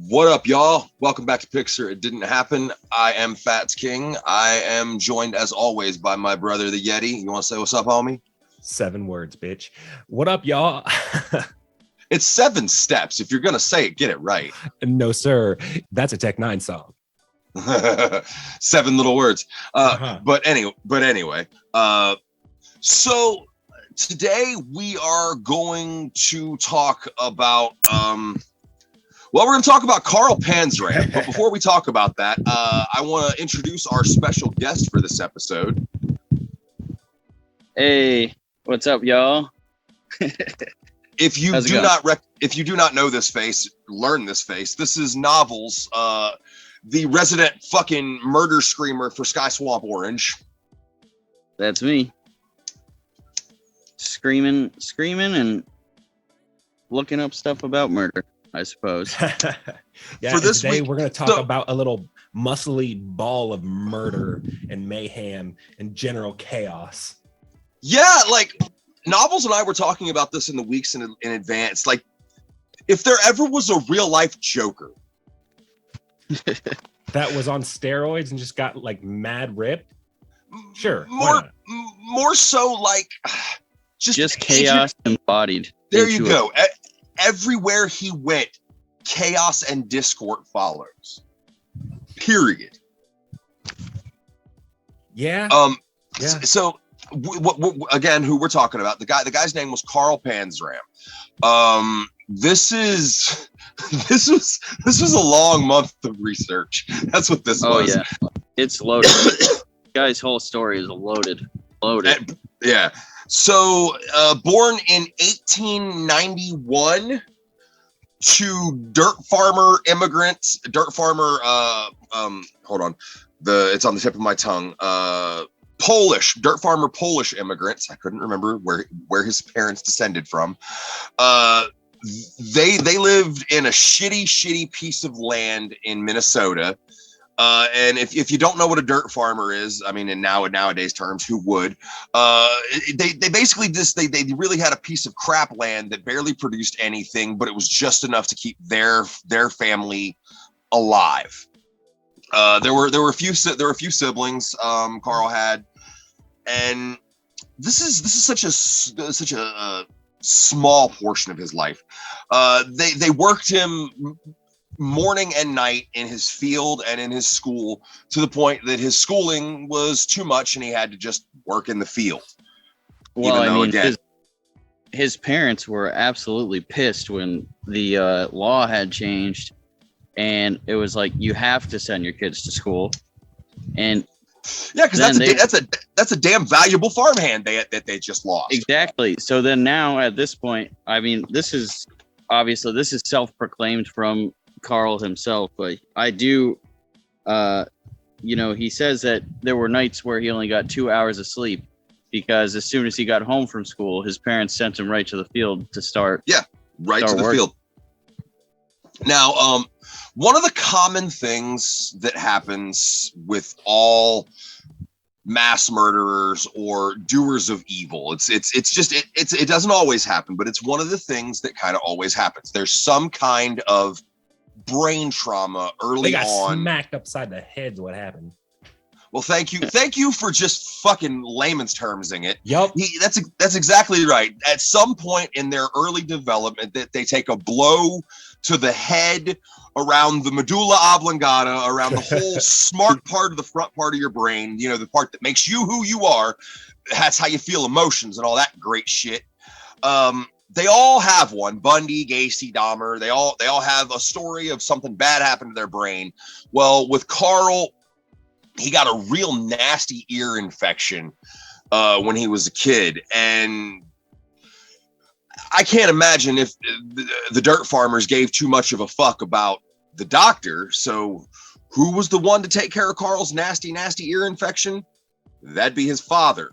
What up, y'all? Welcome back to Pics. It didn't happen. I am Fatz King. I am joined, as always, by my brother, the Yedi. You want to say what's up, homie? 7 words, bitch. What up, y'all? It's 7 steps. If you're going to say it, get it right. No, sir. That's a Tech 9 song. 7 little words. But anyway. So today we are going to talk about... we're going to talk about Carl Panzram, but before we talk about that, I want to introduce our special guest for this episode. Hey, what's up, y'all? If you do not know this face, learn this face. This is Novls, the resident fucking murder screamer for Sky Swamp Orange. That's me. Screaming, and looking up stuff about murder, I suppose. Yeah, for this today, week, we're going to talk about a little muscly ball of murder and mayhem and general chaos. Yeah, like Novls and I were talking about this in the weeks in advance. Like, if there ever was a real life Joker that was on steroids and just got like mad ripped, sure, more so like just chaos embodied. There you go. Everywhere he went, chaos and discord follows. Period. Yeah. Yeah. So, again, who we're talking about? The guy's name was Carl Panzram. This was a long month of research. That's what this was. Oh yeah, it's loaded. The guy's whole story is loaded. Yeah. So, born in 1891 to dirt farmer, hold on. It's on the tip of my tongue. Polish immigrants. I couldn't remember where his parents descended from. They lived in a shitty piece of land in Minnesota. And if you don't know what a dirt farmer is, I mean, in nowadays terms, who would? They basically they really had a piece of crap land that barely produced anything, but it was just enough to keep their family alive. There were a few siblings Carl had, and this is such a small portion of his life. They worked him morning and night in his field and in his school, to the point that his schooling was too much and he had to just work in the field. Well, his parents were absolutely pissed when the law had changed, and it was like, you have to send your kids to school. And yeah, because that's a damn valuable farmhand that they just lost. Exactly. So then now at this point, I mean, this is self-proclaimed from Carl himself, but I do, he says that there were nights where he only got 2 hours of sleep because as soon as he got home from school, his parents sent him right to the field to start. Yeah, right to the field. Now, one of the common things that happens with all mass murderers or doers of evil, it doesn't always happen, but it's one of the things that kind of always happens. There's some kind of brain trauma early on. They got smacked upside the head's what happened. Well, thank you for just fucking layman's termsing it. Yep. That's exactly right. At some point in their early development, that they take a blow to the head, around the medulla oblongata, around the whole smart part of the front part of your brain, the part that makes you who you are. That's how you feel emotions and all that great shit. They all have one. Bundy, Gacy, Dahmer, they all have a story of something bad happened to their brain. Well, with Carl, he got a real nasty ear infection when he was a kid. And I can't imagine if the dirt farmers gave too much of a fuck about the doctor. So who was the one to take care of Carl's nasty ear infection? That'd be his father.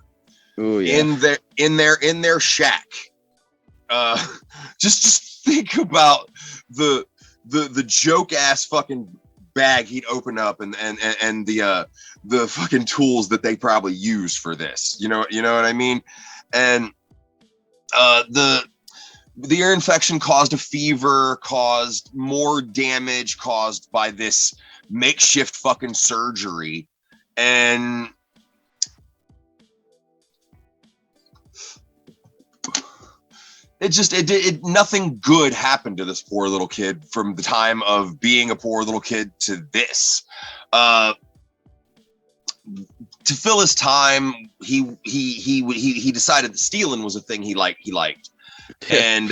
Ooh, yeah. In their shack. Just think about the joke ass fucking bag he'd open up and the fucking tools that they probably used for this. You know what I mean? And the ear infection caused a fever, caused more damage caused by this makeshift fucking surgery. And nothing good happened to this poor little kid from the time of being a poor little kid to this. To fill his time, he decided that stealing was a thing he liked. And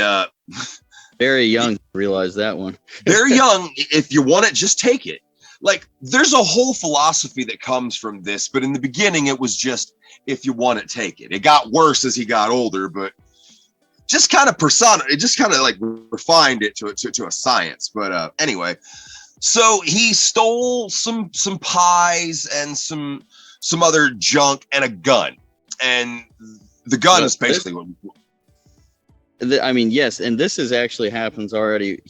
very young to realize that one. Very young. If you want it, just take it. Like, there's a whole philosophy that comes from this, but in the beginning it was just, if you want it, take it. It got worse as he got older, but just kind of like refined it to a science. But anyway, so he stole some pies and some other junk and a gun, and the gun is basically what. I mean, yes, and this is actually happens already.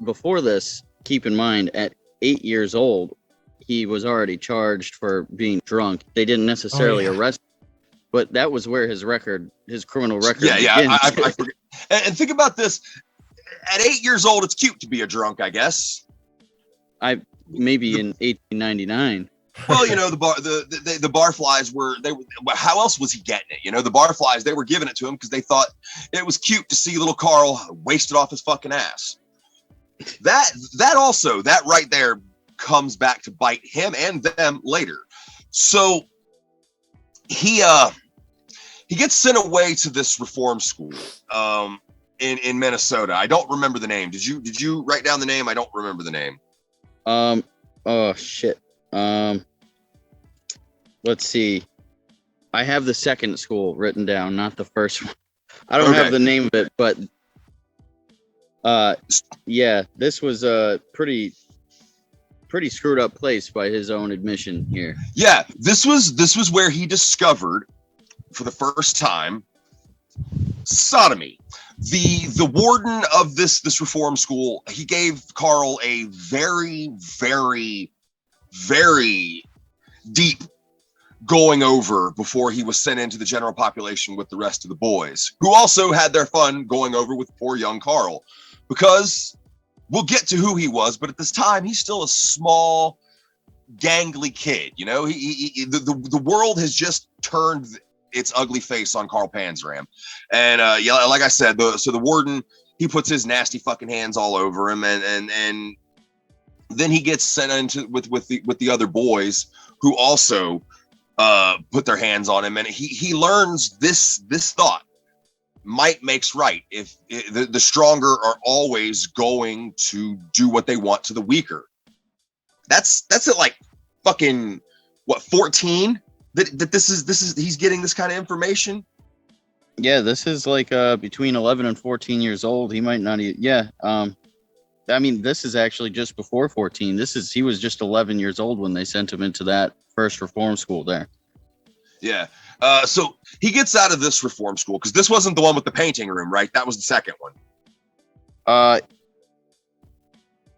Before this, keep in mind, at 8 years old, he was already charged for being drunk. They didn't necessarily arrest him, but that was where his criminal record. Yeah. I forget. And think about this: at 8 years old, it's cute to be a drunk, I guess. Maybe in 1899. Well, you know, the barflies were. How else was he getting it? You know, the barflies, they were giving it to him because they thought it was cute to see little Carl wasted off his fucking ass. That right there comes back to bite him and them later. So he gets sent away to this reform school in Minnesota. I don't remember the name. Did you write down the name? I don't remember the name. Oh shit. Let's see. I have the second school written down, not the first one. I don't have the name of it, but yeah, this was a pretty screwed up place by his own admission here. Yeah, this was where he discovered for the first time sodomy. The warden of this reform school, he gave Carl a very, very, very deep going over before he was sent into the general population with the rest of the boys, who also had their fun going over with poor young Carl, because we'll get to who he was, but at this time he's still a small, gangly kid. You know, the world has just turned its ugly face on Carl Panzram, and like I said, the warden, he puts his nasty fucking hands all over him, and then he gets sent into with the other boys who also put their hands on him, and he learns this thought: might makes right. If the stronger are always going to do what they want to the weaker. That's it. Like fucking what, 14? That this is he's getting this kind of information. Yeah, this is like between 11 and 14 years old. He might not. I mean, this is actually just before 14. He was just 11 years old when they sent him into that first reform school there. Yeah. So he gets out of this reform school, because this wasn't the one with the painting room, right? That was the second one.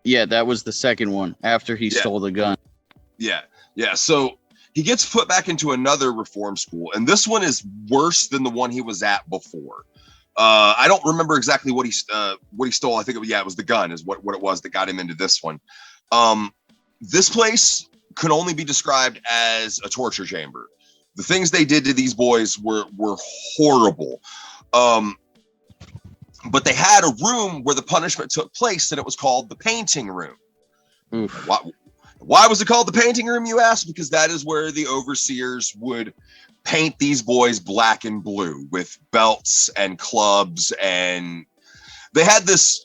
Yeah, that was the second one after he stole the gun. Yeah. So he gets put back into another reform school, and this one is worse than the one he was at before. I don't remember exactly what he stole. I think it was the gun is what it was that got him into this one. This place could only be described as a torture chamber. The things they did to these boys were horrible. But they had a room where the punishment took place, and it was called the painting room. Oof. Why was it called the painting room, you ask? Because that is where the overseers would paint these boys black and blue with belts and clubs, and they had this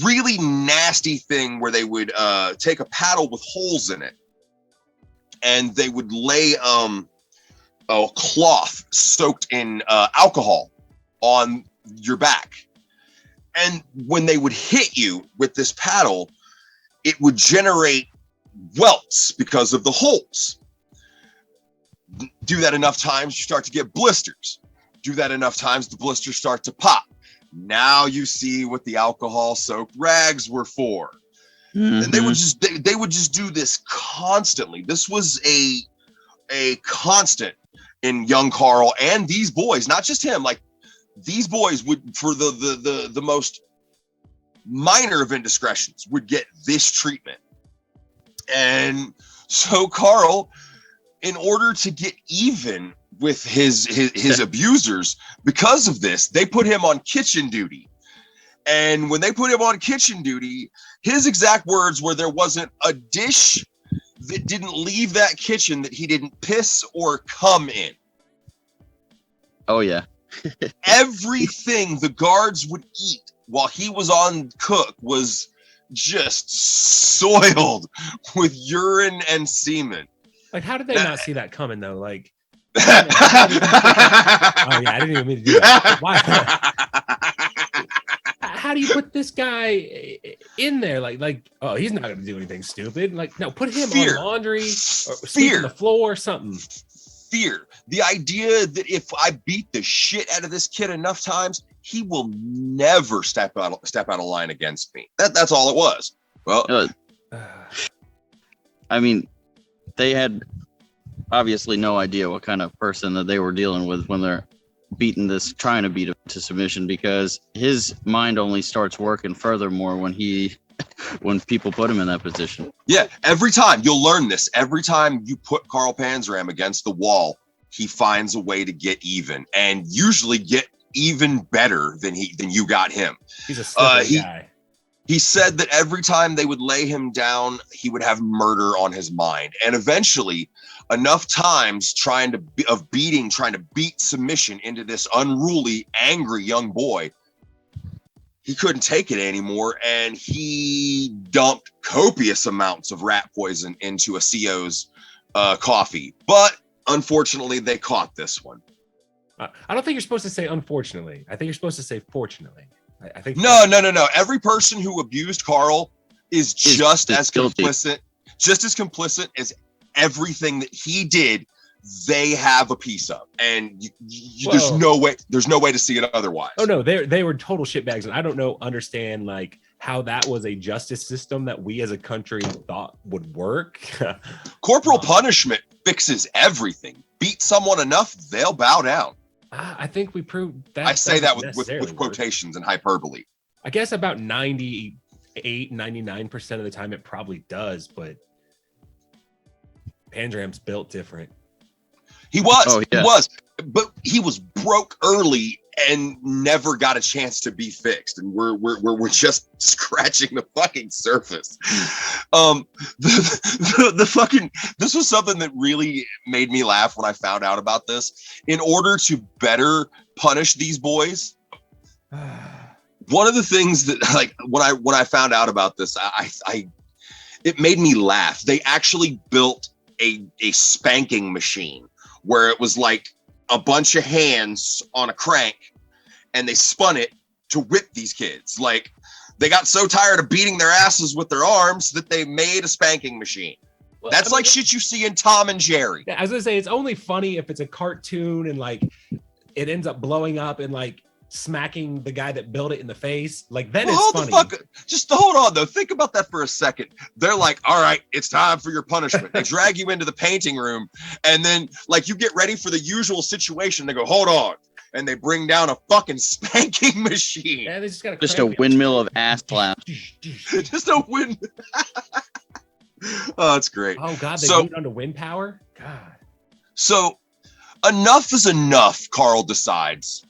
really nasty thing where they would take a paddle with holes in it, and they would lay a cloth soaked in alcohol on your back, and when they would hit you with this paddle, it would generate welts because of the holes. Do that enough times, you start to get blisters. Do that enough times, the blisters start to pop. Now you see what the alcohol-soaked rags were for. Mm-hmm. And they would just do this constantly. This was a constant in young Carl and these boys, not just him. Like these boys would, for the most minor of indiscretions, would get this treatment. And so Carl, in order to get even with his abusers, because of this, they put him on kitchen duty. And when they put him on kitchen duty, his exact words were, there wasn't a dish that didn't leave that kitchen that he didn't piss or come in. Oh, yeah. Everything the guards would eat while he was on cook was just soiled with urine and semen. Like, how did they not see that coming, though? Like, oh, yeah, I didn't even mean to do that. Why? How do you put this guy in there? Like, oh, he's not going to do anything stupid. Like, no, put him on laundry or sweeping the floor or something. Fear. The idea that if I beat the shit out of this kid enough times, he will never step out of line against me. That's all it was. Well, I mean, they had obviously no idea what kind of person that they were dealing with when they're trying to beat him to submission, because his mind only starts working furthermore when people put him in that position. Yeah, every time you'll learn this. Every time you put Carl Panzram against the wall, he finds a way to get even, and usually get even better than you got him. He's a stupid guy. He said that every time they would lay him down, he would have murder on his mind. And eventually, enough times trying to beat submission into this unruly, angry young boy, he couldn't take it anymore, and he dumped copious amounts of rat poison into a CO's coffee. But unfortunately, they caught this one. I don't think you're supposed to say unfortunately. I think you're supposed to say fortunately. I think no. Every person who abused Carl is just as complicit as everything that he did. They have a piece of, and there's no way to see it otherwise. Oh no, they were total shitbags, and I don't understand like how that was a justice system that we as a country thought would work. Corporal punishment fixes everything. Beat someone enough, they'll bow down. I think we proved that. I say that with quotations and hyperbole. I guess about 99% of the time it probably does, but Panzram's built different. He was, but he was broke early and never got a chance to be fixed, and we're just scratching the fucking surface. This was something that really made me laugh when I found out about this. In order to better punish these boys, one of the things that, like, when I found out about this, it made me laugh. They actually built a spanking machine where it was like a bunch of hands on a crank, and they spun it to whip these kids. Like, they got so tired of beating their asses with their arms that they made a spanking machine. Well, that's like shit you see in Tom and Jerry. Yeah, I was gonna say, it's only funny if it's a cartoon and like it ends up blowing up and like smacking the guy that built it in the face. Like, then it's funny. Just hold on though. Think about that for a second. They're like, all right, it's time for your punishment. They drag you into the painting room, and then like you get ready for the usual situation. They go, hold on. And they bring down a fucking spanking machine. Yeah, they just got a windmill of ass slap. Just a wind. Oh, that's great. Oh God, they moved on to wind power. God. So enough is enough, Carl decides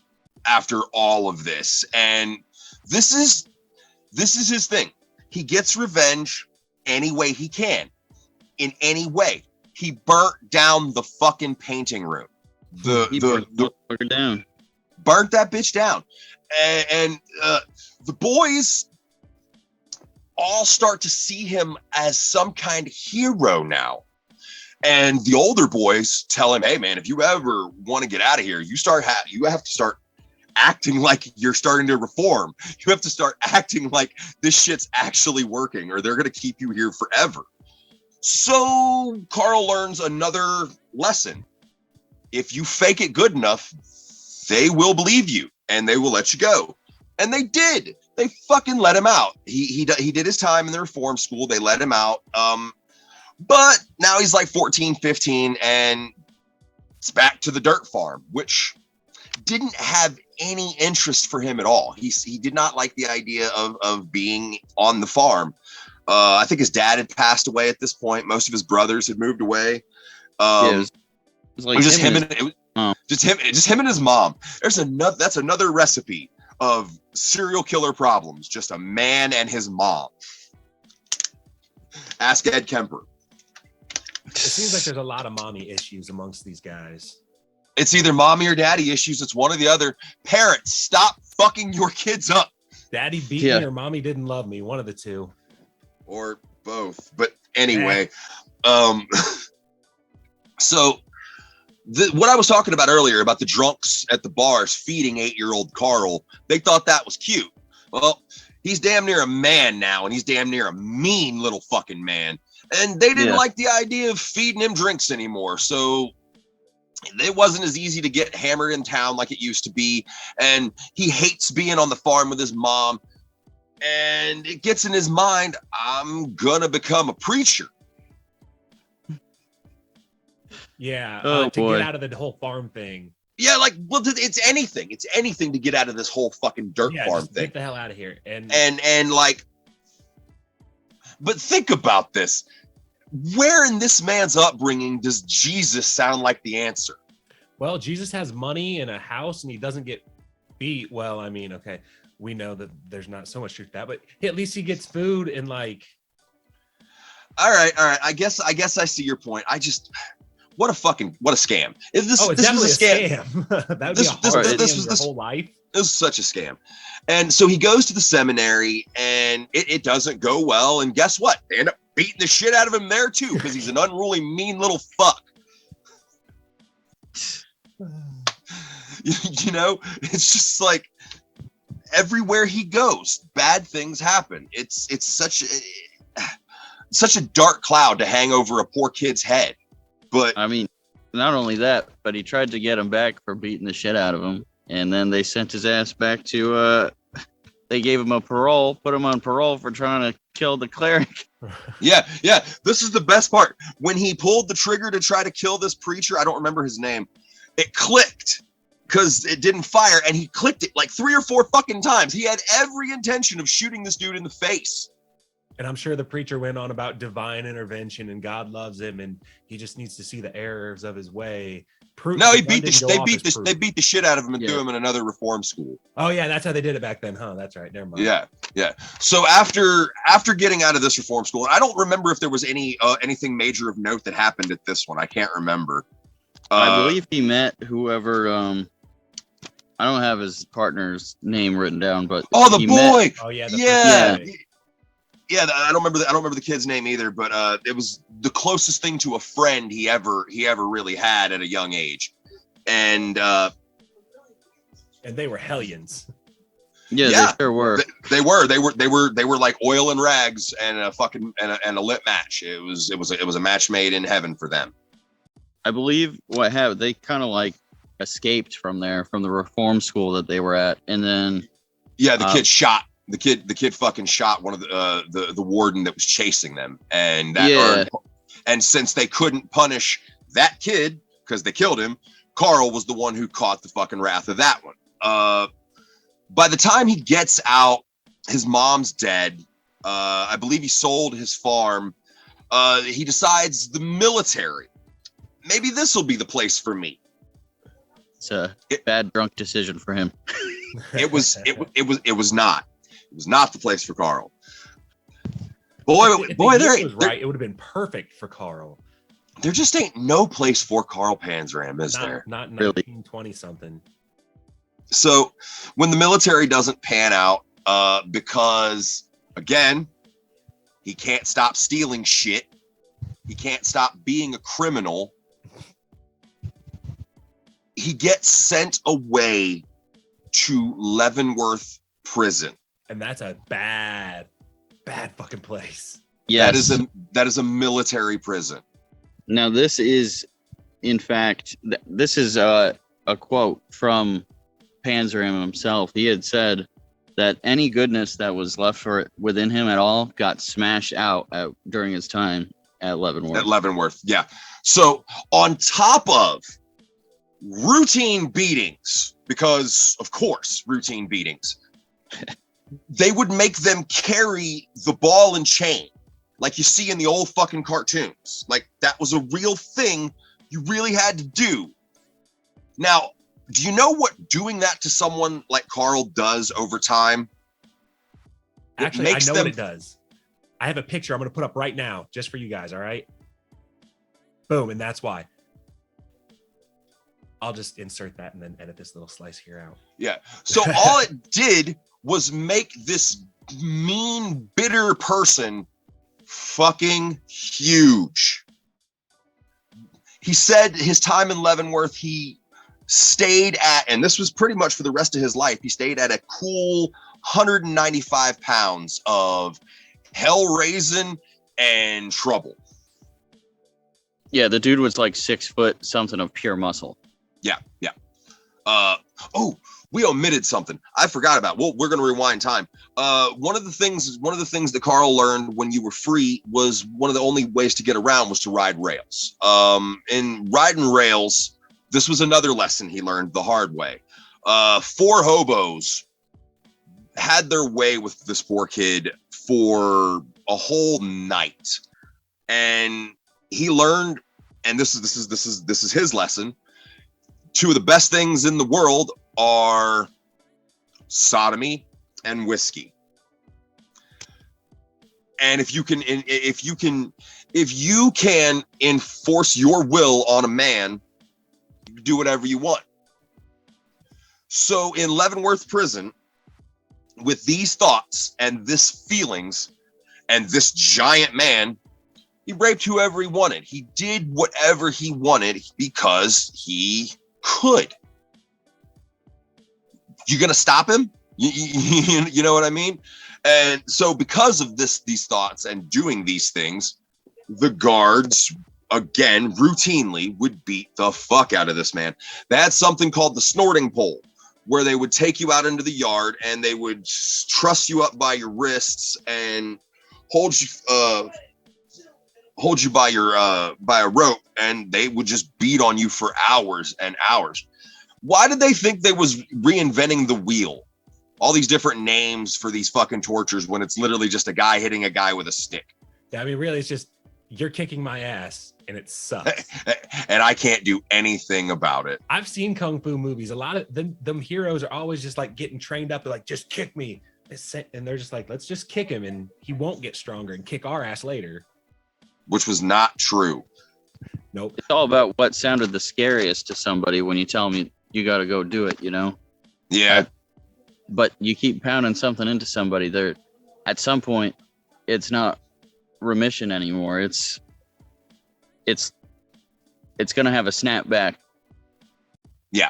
after all of this, and this is his thing. He gets revenge any way he can, in any way. He burnt down the fucking painting room. Burnt that bitch down, and the boys all start to see him as some kind of hero now. And the older boys tell him, hey man, if you ever want to get out of here, you have to start acting like you're starting to reform. You have to start acting like this shit's actually working, or they're going to keep you here forever. So Carl learns another lesson. If you fake it good enough, they will believe you and they will let you go. And they did. They fucking let him out. He did his time in the reform school. They let him out. But now he's like 14, 15, and it's back to the dirt farm, which didn't have any interest for him at all. He did not like the idea of being on the farm. I think his dad had passed away at this point. Most of his brothers had moved away. It was like just him and his mom. That's another recipe of serial killer problems. Just a man and his mom. Ask Ed Kemper. It seems like there's a lot of mommy issues amongst these guys. It's either mommy or daddy issues. It's one or the other. Parents, stop fucking your kids up. Daddy beat me or mommy didn't love me. One of the two. Or both. But anyway, so what I was talking about earlier about the drunks at the bars feeding 8-year-old Carl, they thought that was cute. Well, he's damn near a man now, and he's damn near a mean little fucking man. And they didn't like the idea of feeding him drinks anymore. So it wasn't as easy to get hammered in town like it used to be. And he hates being on the farm with his mom. And it gets in his mind, I'm gonna become a preacher. Yeah, to get out of the whole farm thing. Yeah, like, well, it's anything. It's anything to get out of this whole fucking dirt farm thing. Get the hell out of here. And like, but think about this. Where in this man's upbringing does Jesus sound like the answer? Well, Jesus has money and a house, and he doesn't get beat. Well, I mean, okay, we know that there's not so much truth to that, but at least he gets food and like. All right. I guess I see your point. What a scam. This was a scam. That would be a hard thing your whole life. It was such a scam. And so he goes to the seminary, and it doesn't go well. And guess what? They end up beating the shit out of him there too, because he's an unruly, mean little fuck. You know, it's just like everywhere he goes, bad things happen. It's such a dark cloud to hang over a poor kid's head. But I mean, not only that, but he tried to get him back for beating the shit out of him. And then they sent his ass back to, they gave him a parole, put him on parole for trying to kill the cleric. Yeah. This is the best part. When he pulled the trigger to try to kill this preacher, I don't remember his name. It clicked because it didn't fire, and he clicked it like 3 or 4 fucking times. He had every intention of shooting this dude in the face. And I'm sure the preacher went on about divine intervention and God loves him and he just needs to see the errors of his way. They beat the shit out of him and threw him in another reform school. Oh yeah, that's how they did it back then, huh? That's right. Never mind. Yeah. So after getting out of this reform school, I don't remember if there was anything major of note that happened at this one. I can't remember. I believe he met whoever. I don't have his partner's name written down, but the boy. Yeah, I don't remember the kid's name either, but it was the closest thing to a friend he ever really had at a young age, and they were hellions. Yeah, they sure were. They were like oil and rags and a fucking and a lit match. It was a match made in heaven for them. I believe they kind of like escaped from the reform school that they were at, and then the kid shot. The kid fucking shot one of the warden that was chasing them, and and since they couldn't punish that kid because they killed him, Carl was the one who caught the fucking wrath of that one. By the time he gets out, his mom's dead. I believe he sold his farm. He decides the military. Maybe this will be the place for me. It's a bad drunk decision for him. It was not. It was not the place for Carl. Boy, there was right. It would have been perfect for Carl. There just ain't no place for Carl Panzram, is there? Not 1920 something. So when the military doesn't pan out, because again, he can't stop stealing shit. He can't stop being a criminal. He gets sent away to Leavenworth Prison. And that's a bad fucking place. Yes. That is a military prison. Now, this is, in fact, this is a quote from Panzram himself. He had said that any goodness that was left within him at all got smashed out during his time at Leavenworth. Yeah. So on top of routine beatings, because of course, routine beatings. They would make them carry the ball and chain like you see in the old fucking cartoons. Like that was a real thing you really had to do. Now, do you know what doing that to someone like Carl does over time? Actually, I know what it does. I have a picture I'm going to put up right now just for you guys, all right? Boom, and that's why. I'll just insert that and then edit this little slice here out. Yeah. So all it did was make this mean, bitter person fucking huge. He said his time in Leavenworth, he stayed at, and this was pretty much for the rest of his life, he stayed at a cool 195 pounds of hell raising and trouble. Yeah, the dude was like 6 foot something of pure muscle. Yeah. We omitted something. I forgot about. Well, we're gonna rewind time. One of the things that Carl learned when you were free was one of the only ways to get around was to ride rails. In riding rails, this was another lesson he learned the hard way. 4 hobos had their way with this poor kid for a whole night, and he learned. And this is his lesson. 2 of the best things in the world are sodomy and whiskey. And if you can enforce your will on a man, you can do whatever you want. So in Leavenworth prison, with these thoughts and this feelings and this giant man, he raped whoever he wanted. He did whatever he wanted because he could. You gonna stop him? You know what I mean? And so because of these thoughts and doing these things, the guards, again, routinely would beat the fuck out of this man. They had something called the snorting pole, where they would take you out into the yard and they would truss you up by your wrists and hold you by a rope, and they would just beat on you for hours and hours. Why did they think they was reinventing the wheel? All these different names for these fucking tortures when it's literally just a guy hitting a guy with a stick. Yeah, I mean, really, it's just you're kicking my ass and it sucks. And I can't do anything about it. I've seen Kung Fu movies. A lot of them heroes are always just like getting trained up. They're like, just kick me. And they're just like, let's just kick him and he won't get stronger and kick our ass later. Which was not true. Nope. It's all about what sounded the scariest to somebody when you tell them you got to go do it, you know? Yeah. But you keep pounding something into somebody, there at some point it's not remission anymore. It's going to have a snap back. Yeah.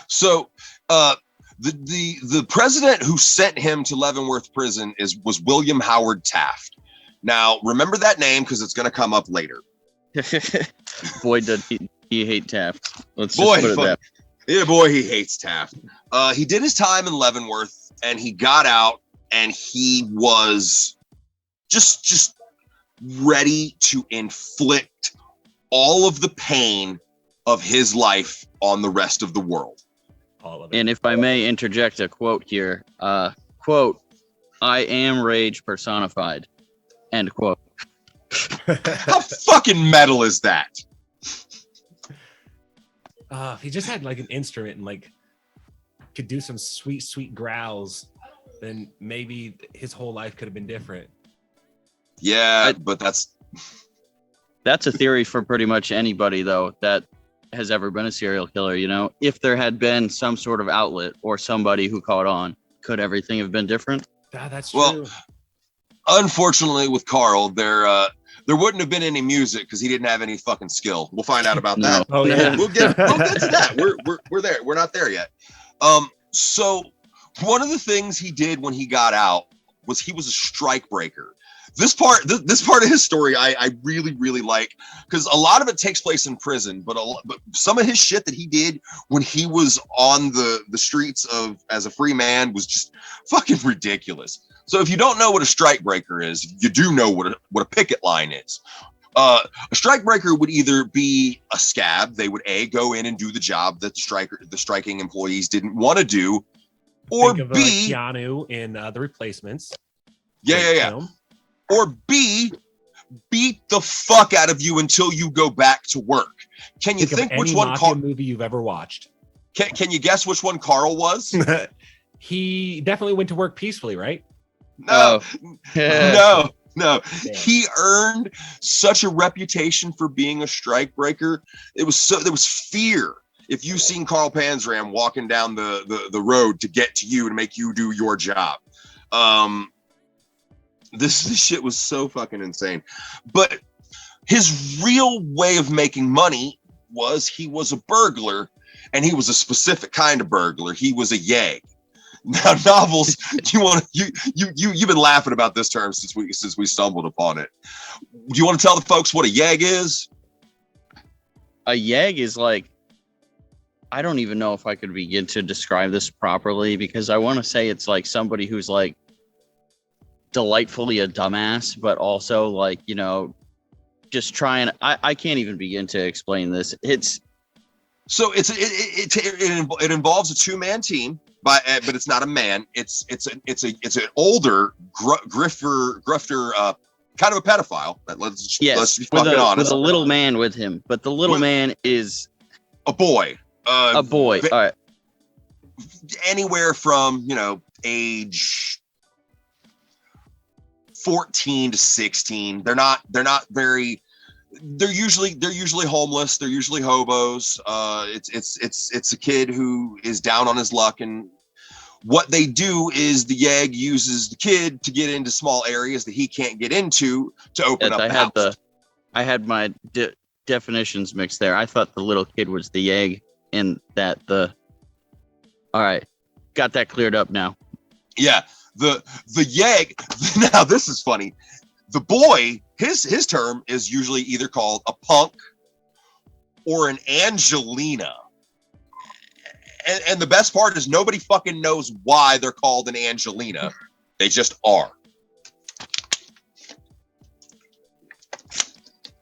So the president who sent him to Leavenworth prison was William Howard Taft. Now, remember that name because it's going to come up later. Boy, did he hate Taft. Let's just put it that. Yeah, boy, he hates Taft. He did his time in Leavenworth, and he got out, and he was just ready to inflict all of the pain of his life on the rest of the world. All of it. And if I may interject a quote here, quote, "I am rage personified," end quote. How fucking metal is that? If he just had like an instrument and like could do some sweet growls, then maybe his whole life could have been different. Yeah, but that's a theory for pretty much anybody though that has ever been a serial killer. You know, if there had been some sort of outlet or somebody who caught on, could everything have been different? That's true. Well, unfortunately, with Carl, there wouldn't have been any music because he didn't have any fucking skill. We'll find out about that. Oh yeah, we'll get to that. We're there. We're not there yet. So one of the things he did when he got out was he was a strike breaker. This part of his story I really like because a lot of it takes place in prison, but some of his shit that he did when he was on the streets as a free man was just fucking ridiculous. So if you don't know what a strike breaker is, you do know what a picket line is. A strikebreaker would either be a scab. They would go in and do the job that the striking employees didn't want to do, or Think of, B, Keanu in The Replacements. Yeah. Or B, beat the fuck out of you until you go back to work. Can you think which one movie you've ever watched? Can you guess which one Carl was? He definitely went to work peacefully, right? No. Oh. No. Damn. He earned such a reputation for being a strikebreaker. There was fear. If you've seen Carl Panzram walking down the road to get to you and make you do your job. This shit was so fucking insane. But his real way of making money was he was a burglar, and he was a specific kind of burglar. He was a yeg. Now, Novls, you've been laughing about this term since we stumbled upon it. Do you want to tell the folks what a yeg is? A yeg is like, I don't even know if I could begin to describe this properly, because I want to say it's like somebody who's like delightfully a dumbass, but also like, you know, just trying. I can't even begin to explain this. It involves a two-man team. But it's not a man. It's an older grifter, kind of a pedophile. Let's be fucking honest. With a little man with him, but the little man is a boy. A boy. All right. Anywhere from age 14 to 16. They're not very. They're usually homeless. They're usually hobos. It's a kid who is down on his luck, and what they do is the yeg uses the kid to get into small areas that he can't get into to open up the house. I had my definitions mixed there. I thought the little kid was the yeg, and that all right, got that cleared up now. Yeah, the yeg. Now this is funny. The boy, his term is usually either called a punk or an Angelina. And the best part is nobody fucking knows why they're called an Angelina. They just are.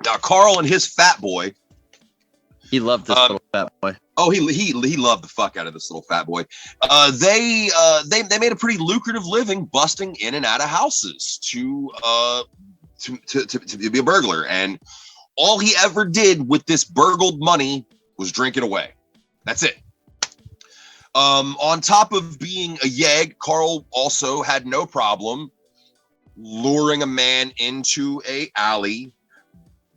Now, Carl and his fat boy. He loved this little fat boy. Oh, he loved the fuck out of this little fat boy. They made a pretty lucrative living busting in and out of houses to be a burglar, and all he ever did with this burgled money was drink it away. That's it. On top of being a yeg, Carl also had no problem luring a man into a alley,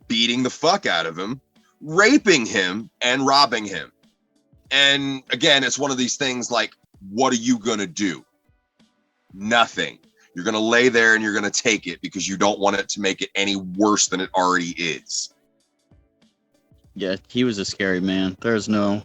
beating the fuck out of him, raping him, and robbing him. And again, it's one of these things like, what are you gonna do? Nothing. You're going to lay there and you're going to take it because you don't want it to make it any worse than it already is. Yeah, he was a scary man. There's no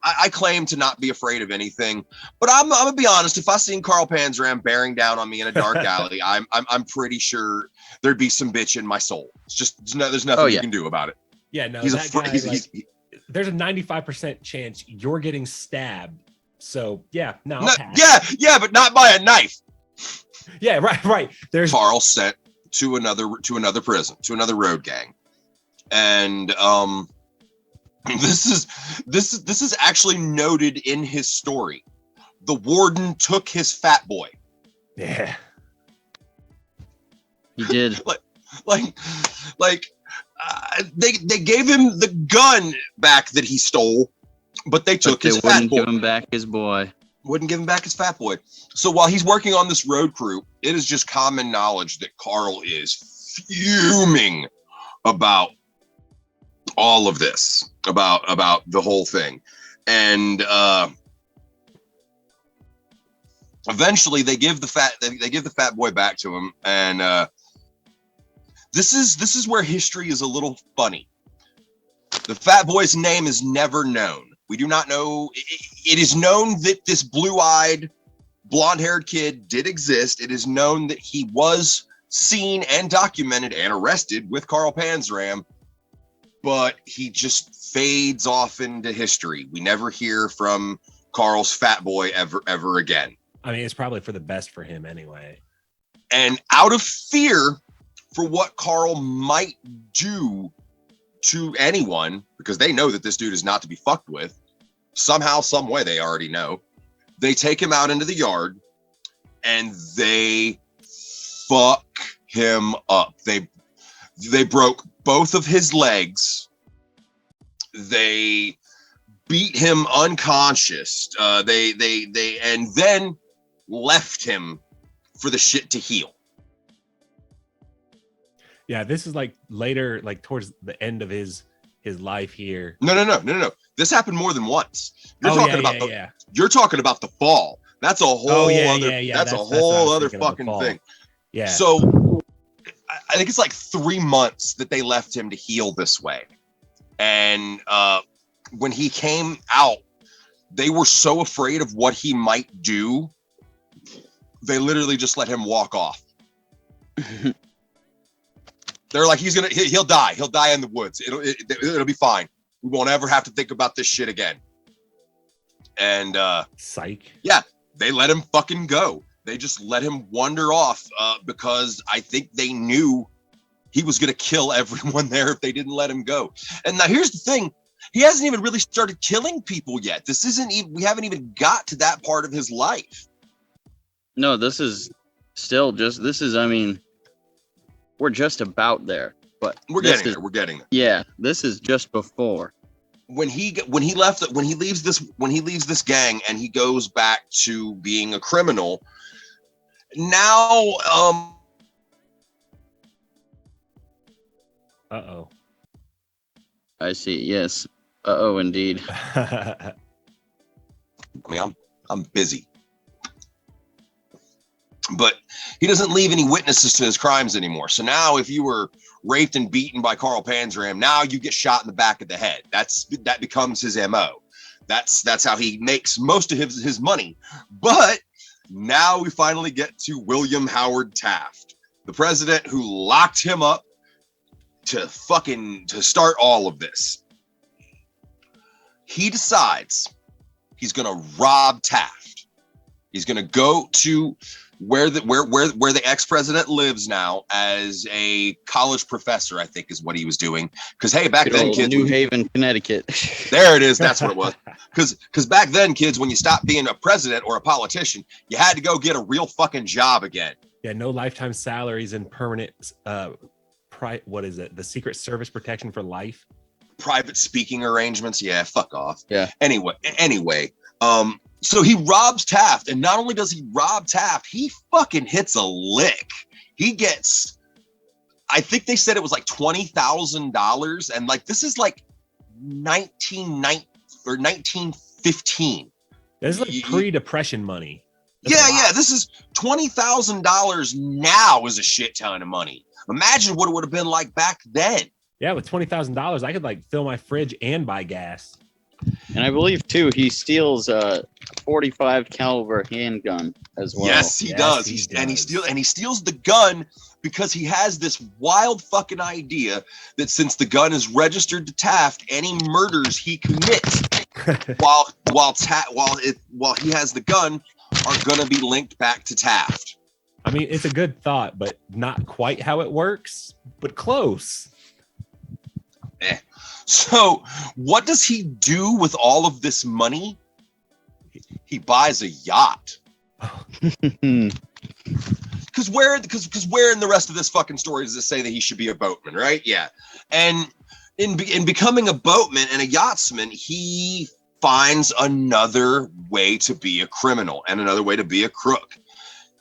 I claim to not be afraid of anything, but I'm going to be honest. If I seen Carl Panzram bearing down on me in a dark alley, I'm pretty sure there'd be some bitch in my soul. It's just, there's nothing you can do about it. Yeah, no, there's a 95% chance you're getting stabbed. So but not by a knife. Yeah, right. There's Carl sent to another prison, to another road gang, and this is actually noted in his story. The warden took his fat boy. Yeah, he did. They gave him the gun back that he stole. But they took his fat boy. Wouldn't give him back his boy. Wouldn't give him back his fat boy. So while he's working on this road crew, it is just common knowledge that Carl is fuming about all of this, about the whole thing. And eventually they give the fat boy back to him. And this is where history is a little funny. The fat boy's name is never known. We do not know. It is known that this blue-eyed, blonde-haired kid did exist. It is known that he was seen and documented and arrested with Carl Panzram, but he just fades off into history. We never hear from Carl's fat boy ever again. I mean, it's probably for the best for him anyway. And out of fear for what Carl might do to anyone, because they know that this dude is not to be fucked with. Somehow, some way, they already know. They take him out into the yard and they fuck him up. They broke both of his legs. They beat him unconscious. They and then left him for the shit to heal. Yeah, this is like later, like towards the end of his life here. No. This happened more than once. You're talking about the fall. That's a whole that's a whole other fucking thing. Yeah. So I think it's like 3 months that they left him to heal this way. And when he came out, they were so afraid of what he might do, they literally just let him walk off. They're like, he'll die. He'll die in the woods. It'll be fine. We won't ever have to think about this shit again. And psych. Yeah, they let him fucking go. They just let him wander off because I think they knew he was going to kill everyone there if they didn't let him go. And now here's the thing. He hasn't even really started killing people yet. We haven't even got to that part of his life. No, this is still just, I mean, we're just about there, but we're getting there. Yeah, this is just before. When he leaves this gang and he goes back to being a criminal. Now, uh-oh. I see. Yes. Uh-oh, indeed. I mean, I'm busy. But he doesn't leave any witnesses to his crimes anymore. So now if you were raped and beaten by Carl Panzram, now you get shot in the back of the head. That becomes his MO. That's how he makes most of his money. But now we finally get to William Howard Taft, the president who locked him up to start all of this. He decides he's gonna rob Taft. He's gonna go to where the ex-president lives now as a college professor, I think is what he was doing. Because hey, back then, kids, New Haven, Connecticut. There it is. That's what it was. Because back then, kids, when you stopped being a president or a politician, you had to go get a real fucking job again. Yeah, no lifetime salaries and permanent what is it? The Secret Service protection for life. Private speaking arrangements. Yeah, fuck off. Yeah. Anyway. So he robs Taft, and not only does he rob Taft, he fucking hits a lick. He gets, I think they said it was like $20,000, and like this is like 1915. This is like pre-depression money. Yeah. This is $20,000 now is a shit ton of money. Imagine what it would have been like back then. Yeah, with $20,000, I could like fill my fridge and buy gas. And I believe too, he steals a 45 caliber handgun as well. Yes, he does. He steals the gun because he has this wild fucking idea that since the gun is registered to Taft, any murders he commits while he has the gun are gonna be linked back to Taft. I mean, it's a good thought, but not quite how it works, but close. So what does he do with all of this money? He buys a yacht. Because where in the rest of this fucking story does it say that he should be a boatman, right? Yeah. And in becoming a boatman and a yachtsman, he finds another way to be a criminal and another way to be a crook.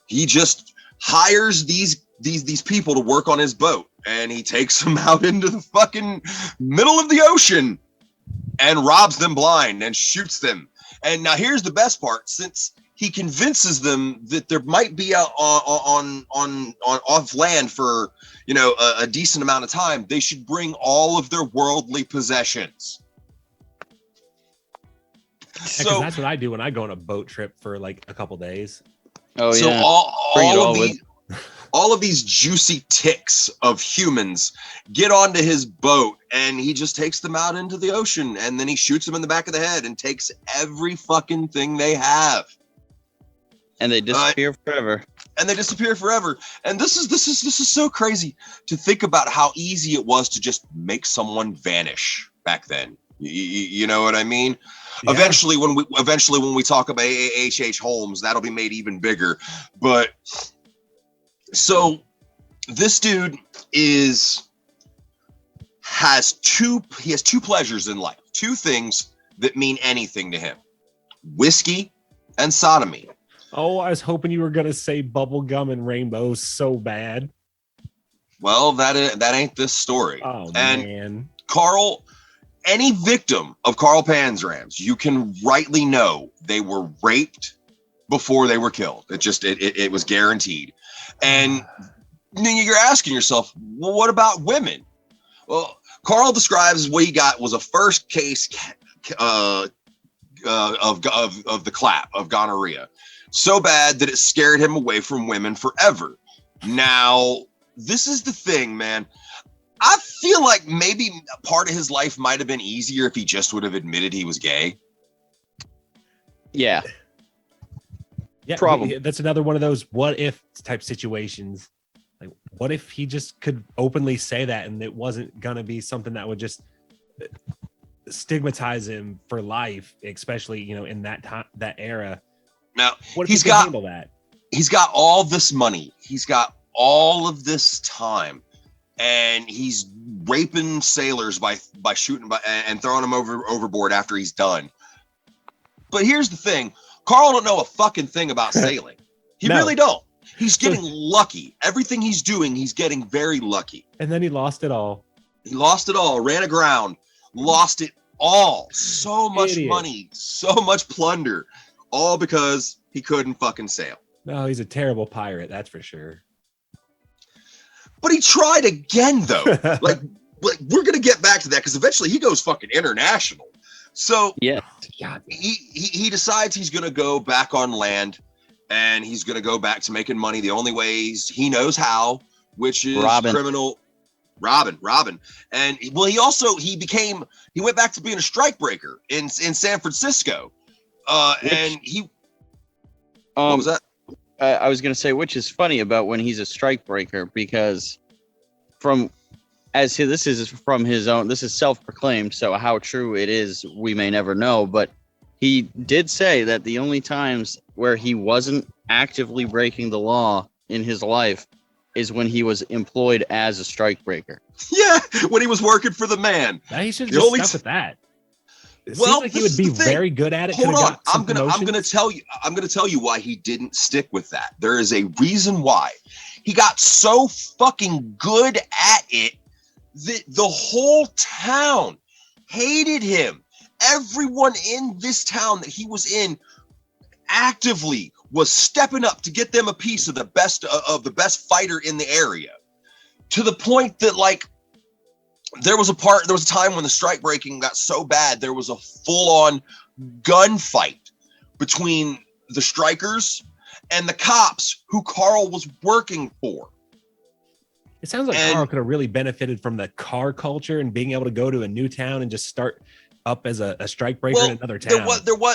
He just hires these people to work on his boat, and he takes them out into the fucking middle of the ocean and robs them blind and shoots them. And now here's the best part: since he convinces them that there might be on off land for a decent amount of time, they should bring all of their worldly possessions. So that's what I do when I go on a boat trip for like a couple days. Oh so yeah. all of these juicy ticks of humans get onto his boat, and he just takes them out into the ocean, and then he shoots them in the back of the head and takes every fucking thing they have. And they disappear forever. and they disappear forever. And this is so crazy to think about how easy it was to just make someone vanish back then. You know what I mean? Yeah. Eventually when we talk about H.H. Holmes, that'll be made even bigger. But so this dude has two pleasures in life, two things that mean anything to him: whiskey and sodomy. Oh, I was hoping you were gonna say bubble gum and rainbows so bad. Well, that ain't this story. Oh, and man. Carl, any victim of Carl Panzram's, you can rightly know they were raped before they were killed. It was guaranteed. And then you're asking yourself, well, what about women? Well, Carl describes what he got was a first case of the clap, of gonorrhea, so bad that it scared him away from women forever. Now, this is the thing, man. I feel like maybe part of his life might have been easier if he just would have admitted he was gay. Yeah. Yeah, probably. That's another one of those what if type situations. Like, what if he just could openly say that and it wasn't going to be something that would just stigmatize him for life, especially, in that time, that era. Now, what if he could handle that? He's got all this money. He's got all of this time. And he's raping sailors by shooting and throwing them overboard after he's done. But here's the thing. Carl don't know a fucking thing about sailing. He really don't. He's getting lucky. Everything he's doing, he's getting very lucky. And then he lost it all. He lost it all. Ran aground. Lost it all. So much money. So much plunder. All because he couldn't fucking sail. No, he's a terrible pirate. That's for sure. But he tried again, though. like we're gonna get back to that because eventually he goes fucking international. So yeah, he decides he's gonna go back on land, and he's gonna go back to making money the only ways he knows how, which is criminal. Robbing. And well, he went back to being a strikebreaker in San Francisco. And he what was that? I was going to say, which is funny about when he's a strikebreaker, because this is from his own, this is self-proclaimed, so how true it is, we may never know, but he did say that the only times where he wasn't actively breaking the law in his life is when he was employed as a strikebreaker. Yeah, when he was working for the man. Now he should have just stuck with that. It seems like he would be very good at it. Hold on, I'm gonna tell you why he didn't stick with that. There is a reason why. He got so fucking good at it that the whole town hated him. Everyone in this town that he was in actively was stepping up to get them a piece of the best fighter in the area. To the point that, like, there was a time when the strike breaking got so bad, there was a full-on gunfight between the strikers and the cops who Carl was working for. It sounds like Carl could have really benefited from the car culture and being able to go to a new town and just start up as a strike breaker in another town.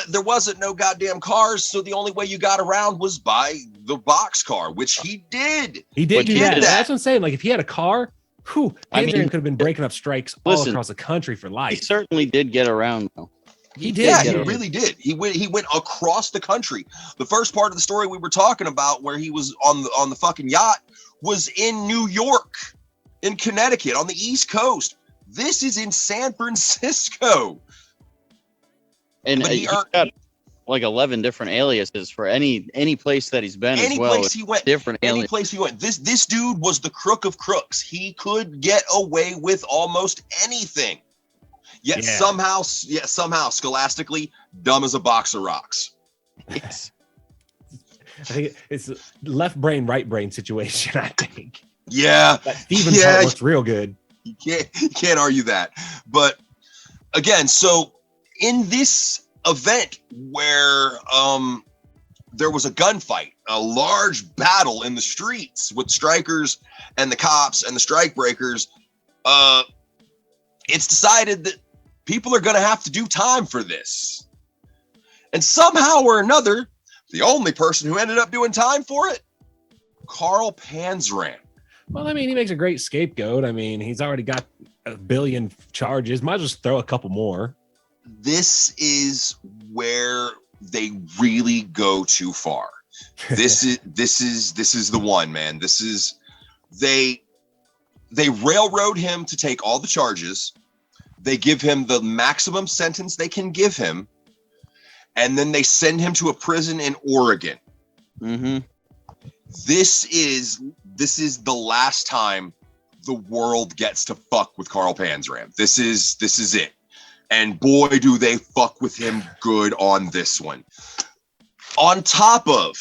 There wasn't no goddamn cars, so the only way you got around was by the boxcar, which he did. He did do that. That's what I'm saying. Like, if he had a car, Panzram could have been breaking up strikes all across the country for life. He certainly did get around, though. He did. Yeah, he really did. He went across the country. The first part of the story we were talking about, where he was on the fucking yacht, was in New York, in Connecticut, on the East Coast. This is in San Francisco. And he got like 11 different aliases for any place that he's been. Any place he went. This dude was the crook of crooks. He could get away with almost anything. Yet somehow scholastically dumb as a box of rocks. Yes. I think it's a left brain, right brain situation, I think. Yeah. That Steven part looks real good. You can't argue that. But again, so in this event where there was a gunfight, a large battle in the streets with strikers and the cops and the strike breakers, it's decided that people are going to have to do time for this. And somehow or another, the only person who ended up doing time for it Carl Panzram. Well, I mean, he makes a great scapegoat. I mean, he's already got a billion charges. Might as well just throw a couple more. This is where they really go too far. This is the one, man. They railroad him to take all the charges. They give him the maximum sentence they can give him, and then they send him to a prison in Oregon. Mm-hmm. This is the last time the world gets to fuck with Carl Panzram. This is it. And boy, do they fuck with him good on this one. On top of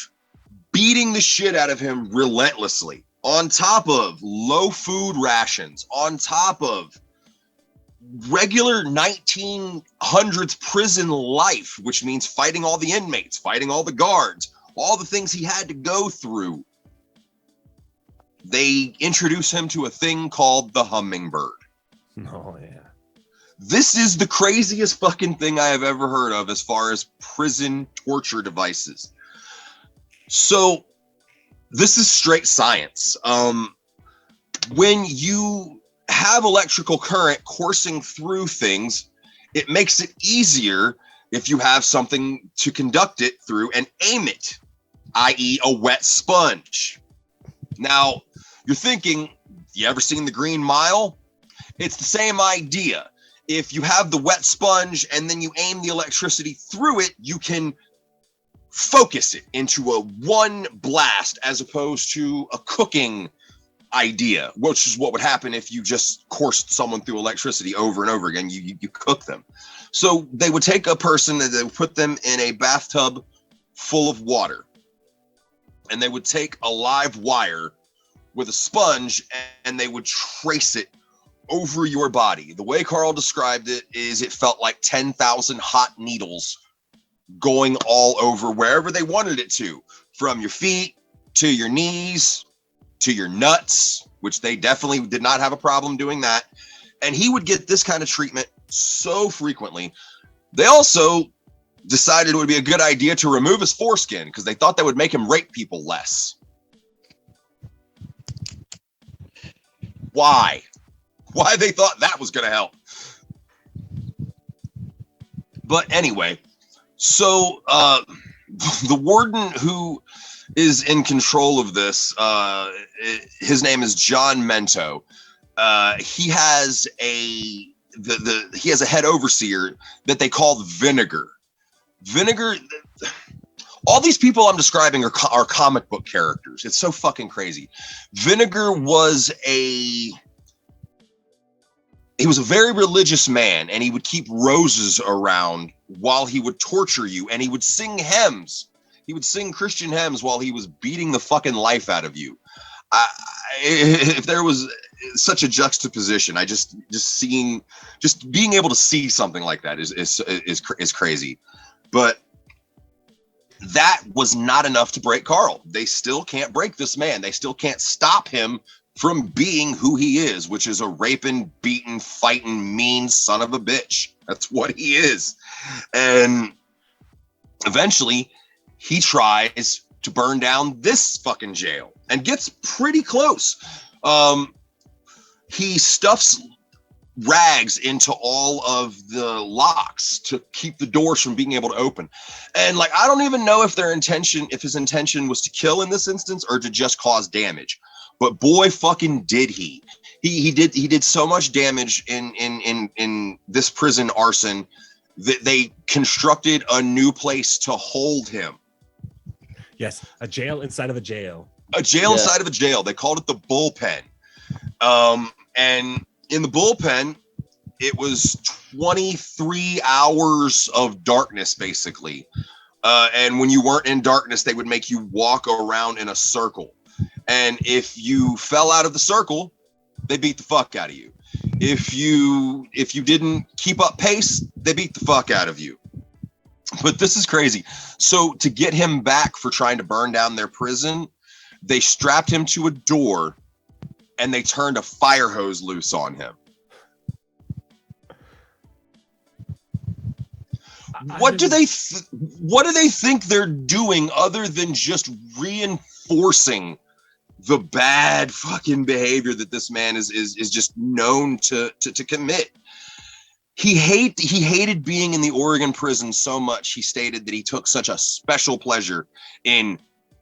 beating the shit out of him relentlessly, on top of low food rations, on top of regular 1900s prison life, which means fighting all the inmates, fighting all the guards, all the things he had to go through, they introduce him to a thing called the hummingbird. Oh, yeah. This is the craziest fucking thing I have ever heard of as far as prison torture devices. So this is straight science. When you have electrical current coursing through things, it makes it easier if you have something to conduct it through and aim it, i.e. a wet sponge. Now, you're thinking, you ever seen The Green Mile? It's the same idea. If you have the wet sponge and then you aim the electricity through it, you can focus it into a one blast as opposed to a cooking idea, which is what would happen if you just coursed someone through electricity over and over again. You cook them. So they would take a person and they would put them in a bathtub full of water, and they would take a live wire with a sponge and they would trace it over your body. The way Carl described it is it felt like 10,000 hot needles going all over wherever they wanted it to, from your feet to your knees to your nuts, which they definitely did not have a problem doing that. And he would get this kind of treatment so frequently. They also decided it would be a good idea to remove his foreskin because they thought that would make him rape people less. Why they thought that was going to help. But anyway, so the warden who is in control of this, his name is John Mento. He has a head overseer that they call Vinegar. Vinegar. All these people I'm describing are comic book characters. It's so fucking crazy. Vinegar was a very religious man, and he would keep roses around while he would torture you, and he would sing hymns. He would sing Christian hymns while he was beating the fucking life out of you. If there was such a juxtaposition, just being able to see something like that is crazy. But that was not enough to break Carl. They still can't break this man. They still can't stop him from being who he is, which is a raping, beating, fighting, mean son of a bitch. That's what he is. And eventually he tries to burn down this fucking jail and gets pretty close. He stuffs rags into all of the locks to keep the doors from being able to open. And like, I don't even know if his intention was to kill in this instance or to just cause damage. But boy, fucking did he. He did so much damage in this prison arson that they constructed a new place to hold him. Yes, a jail inside of a jail. A jail inside of a jail. They called it the bullpen. And in the bullpen, it was 23 hours of darkness, basically. And when you weren't in darkness, they would make you walk around in a circle. And if you fell out of the circle, they beat the fuck out of you. If you didn't keep up pace, they beat the fuck out of you. But this is crazy. So to get him back for trying to burn down their prison, they strapped him to a door and they turned a fire hose loose on him. What do they think they're doing other than just reinforcing the bad fucking behavior that this man is just known to commit. He hated being in the Oregon prison so much. He stated that he took such a special pleasure in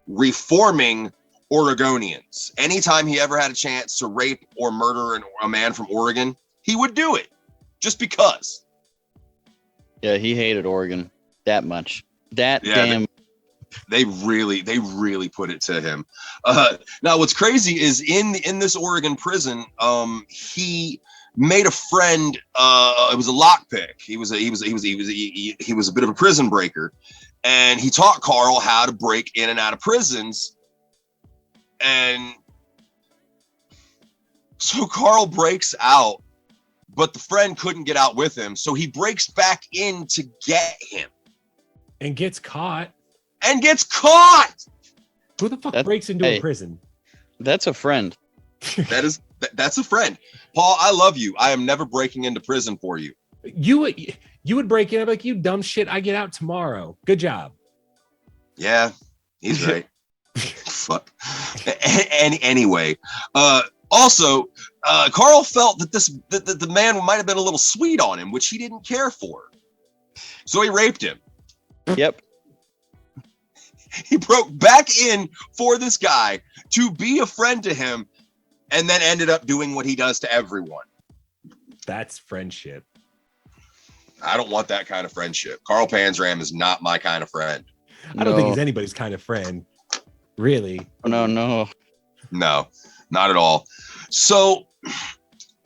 reforming Oregonians. Anytime he ever had a chance to rape or murder a man from Oregon, he would do it just because. Yeah, he hated Oregon that much. Damn. They really put it to him. Now, what's crazy is in this Oregon prison, he made a friend. It was a lockpick. He was a bit of a prison breaker, and he taught Carl how to break in and out of prisons. And so Carl breaks out, but the friend couldn't get out with him, so he breaks back in to get him, and gets caught. Who the fuck breaks into a prison? That's a friend. That's a friend. Paul, I love you. I am never breaking into prison for you. You would break in. I'm like, you dumb shit. I get out tomorrow. Good job. Yeah, he's right. Fuck. Anyway, also, Carl felt that the man might have been a little sweet on him, which he didn't care for. So he raped him. Yep. He broke back in for this guy to be a friend to him, and then ended up doing what he does to everyone. That's friendship. I don't want that kind of friendship. Carl Panzram is not my kind of friend. I don't think he's anybody's kind of friend. Really? No, not at all. So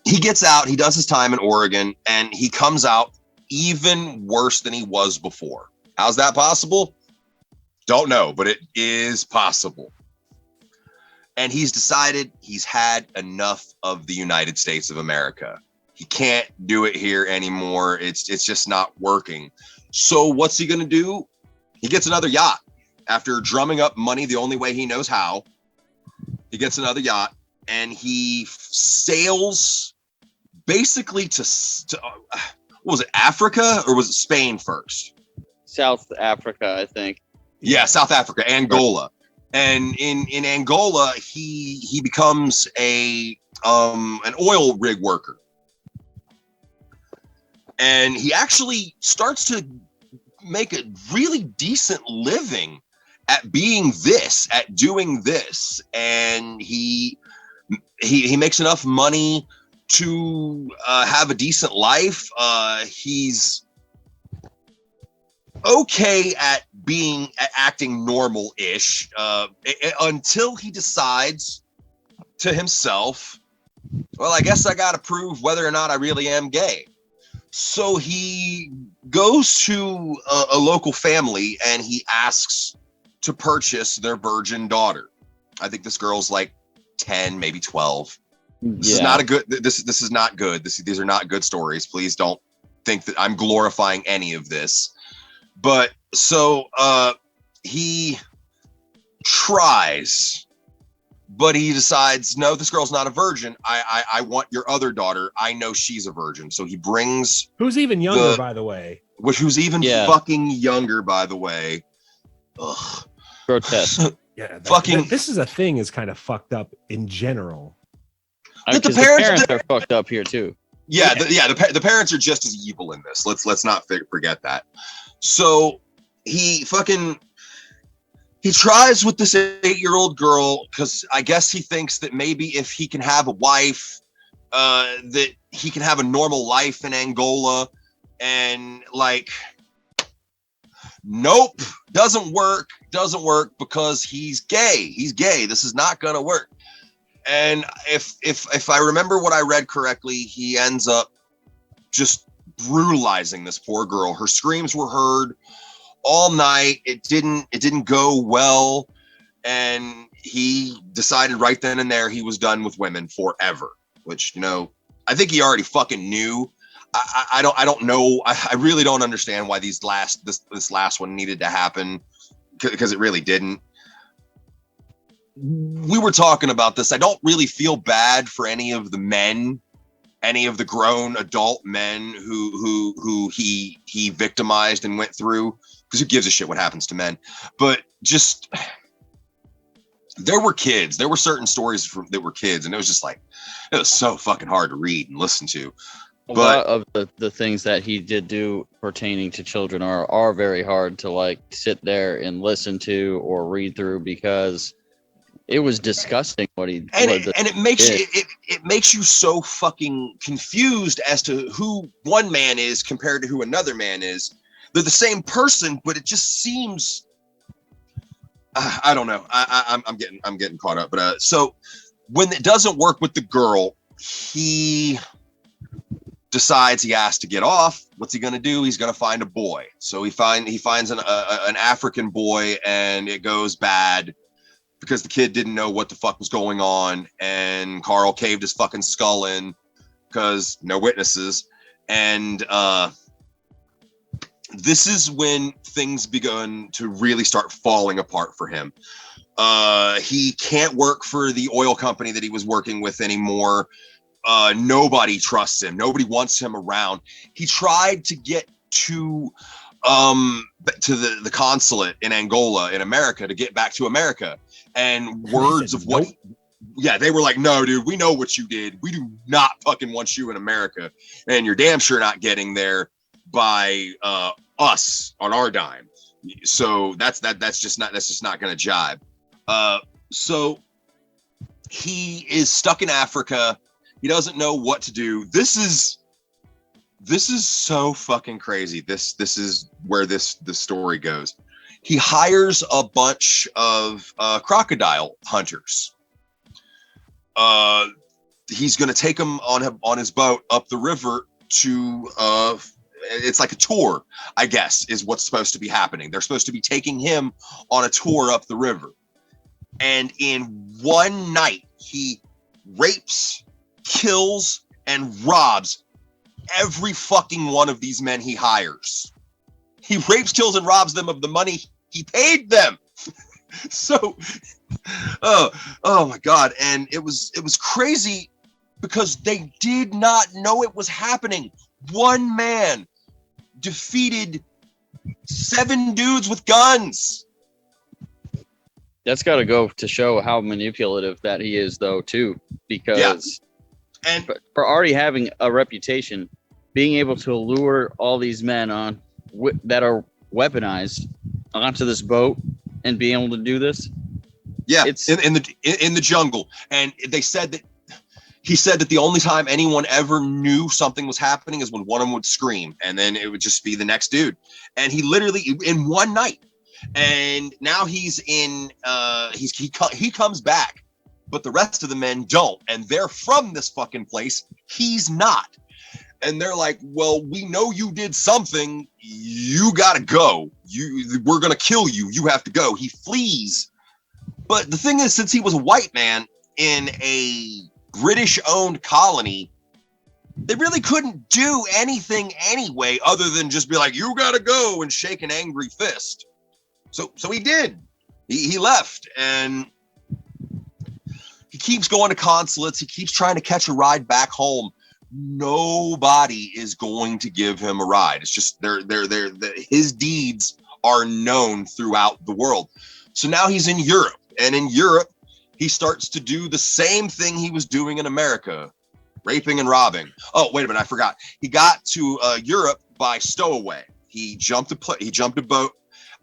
he gets out, he does his time in Oregon, and he comes out even worse than he was before. How's that possible? Don't know, but it is possible. And he's decided he's had enough of the United States of America. He can't do it here anymore. It's just not working. So what's he going to do? He gets another yacht. After drumming up money the only way he knows how, he gets another yacht, and he sails basically to what was it, Africa, or was it Spain first? South Africa, I think. Yeah, South Africa, Angola. And in Angola, he becomes an oil rig worker. And he actually starts to make a really decent living at doing this. And he makes enough money to have a decent life. He's okay at acting normal-ish until he decides to himself, well, I guess I gotta prove whether or not I really am gay. So he goes to a local family and he asks to purchase their virgin daughter. I think this girl's like 10, maybe 12. This is not a good. This is not good. These are not good stories. Please don't think that I'm glorifying any of this. But so he tries, but he decides, no, this girl's not a virgin. I want your other daughter. I know she's a virgin. So he brings who's even younger, by the way. Who's even fucking younger, by the way. Ugh. Grotesque. Yeah, fucking. This is a thing is kind of fucked up in general. The parents are fucked up here too. Yeah, the parents are just as evil in this. Let's not forget that. So he tries with this 8-year-old girl because I guess he thinks that maybe if he can have a wife, that he can have a normal life in Angola. And like, nope, doesn't work because he's gay. This is not gonna work. And if I remember what I read correctly, he ends up just brutalizing this poor girl. Her screams were heard all night. It didn't go well, and he decided right then and there he was done with women forever. Which, you know, I think he already fucking knew. I don't know. I really don't understand why this last one needed to happen, because it really didn't. We were talking about this. I don't really feel bad for any of the men, any of the grown adult men who he victimized and went through, because who gives a shit what happens to men? But just there were kids. There were certain stories that were kids, and it was just like, it was so fucking hard to read and listen to. A lot of the things that he did do pertaining to children are very hard to like sit there and listen to or read through, because it was disgusting what he and it makes you so fucking confused as to who one man is compared to who another man is. They're the same person, but it just seems I don't know. I'm getting caught up. But so when it doesn't work with the girl, he decides he has to get off. What's he gonna do? He's gonna find a boy. So he finds an African boy, and it goes bad because the kid didn't know what the fuck was going on, and Carl caved his fucking skull in because no witnesses. And this is when things begun to really start falling apart for him. He can't work for the oil company that he was working with anymore. Nobody trusts him. Nobody wants him around. He tried to get to the consulate in Angola in America to get back to America, and words of what, yeah, they were like, no, dude, we know what you did. We do not fucking want you in America, and you're damn sure not getting there by us on our dime. So that's just not going to jibe. So he is stuck in Africa. He doesn't know what to do. This is so fucking crazy. This is where this story goes. He hires a bunch of crocodile hunters. He's going to take them on his boat up the river to it's like a tour, I guess, is what's supposed to be happening. They're supposed to be taking him on a tour up the river. And in one night, he rapes, kills, and robs every fucking one of these men he hires. He rapes, kills, and robs them of the money he paid them. So, oh my God. And it was crazy because they did not know it was happening. One man defeated 7 dudes with guns. That's got to go to show how manipulative that he is, though, too, because and for already having a reputation, being able to lure all these men on that are weaponized onto this boat and being able to do this. Yeah, it's in the jungle. And they said that he said that the only time anyone ever knew something was happening is when one of them would scream, and then it would just be the next dude. And he literally, in one night, and now he's in he comes back, but the rest of the men don't, and they're from this fucking place. He's not. And they're like, well, we know you did something. You gotta go. We're gonna kill you. You have to go. He flees. But the thing is, since he was a white man in a British-owned colony, they really couldn't do anything anyway other than just be like, you gotta go, and shake an angry fist. So he did. He left, and he keeps going to consulates. He keeps trying to catch a ride back home. Nobody is going to give him a ride. It's just his deeds are known throughout the world. So now he's in Europe, and in Europe, he starts to do the same thing he was doing in America, raping and robbing. Oh, wait a minute, I forgot. He got to Europe by stowaway. He jumped a boat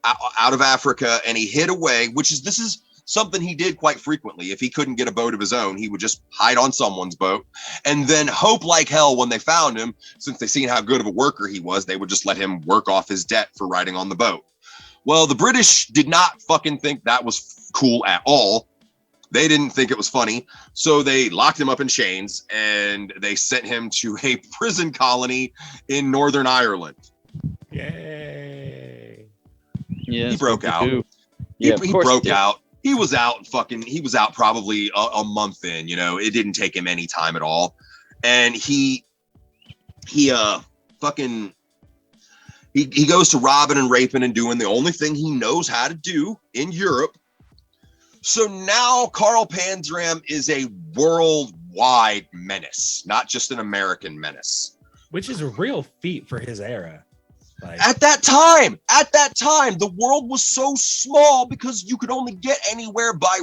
out of Africa, and he hid away, this is something he did quite frequently. If he couldn't get a boat of his own, he would just hide on someone's boat and then hope like hell when they found him, since they seen how good of a worker he was, they would just let him work off his debt for riding on the boat. Well, the British did not fucking think that was cool at all. They didn't think it was funny. So they locked him up in chains, and they sent him to a prison colony in Northern Ireland. Yay. Yeah, he broke out. Yeah, he broke out. He was out probably a month in, it didn't take him any time at all. And he goes to robbing and raping and doing the only thing he knows how to do in Europe. So now Carl Panzram is a worldwide menace, not just an American menace. Which is a real feat for his era. At that time, the world was so small because you could only get anywhere by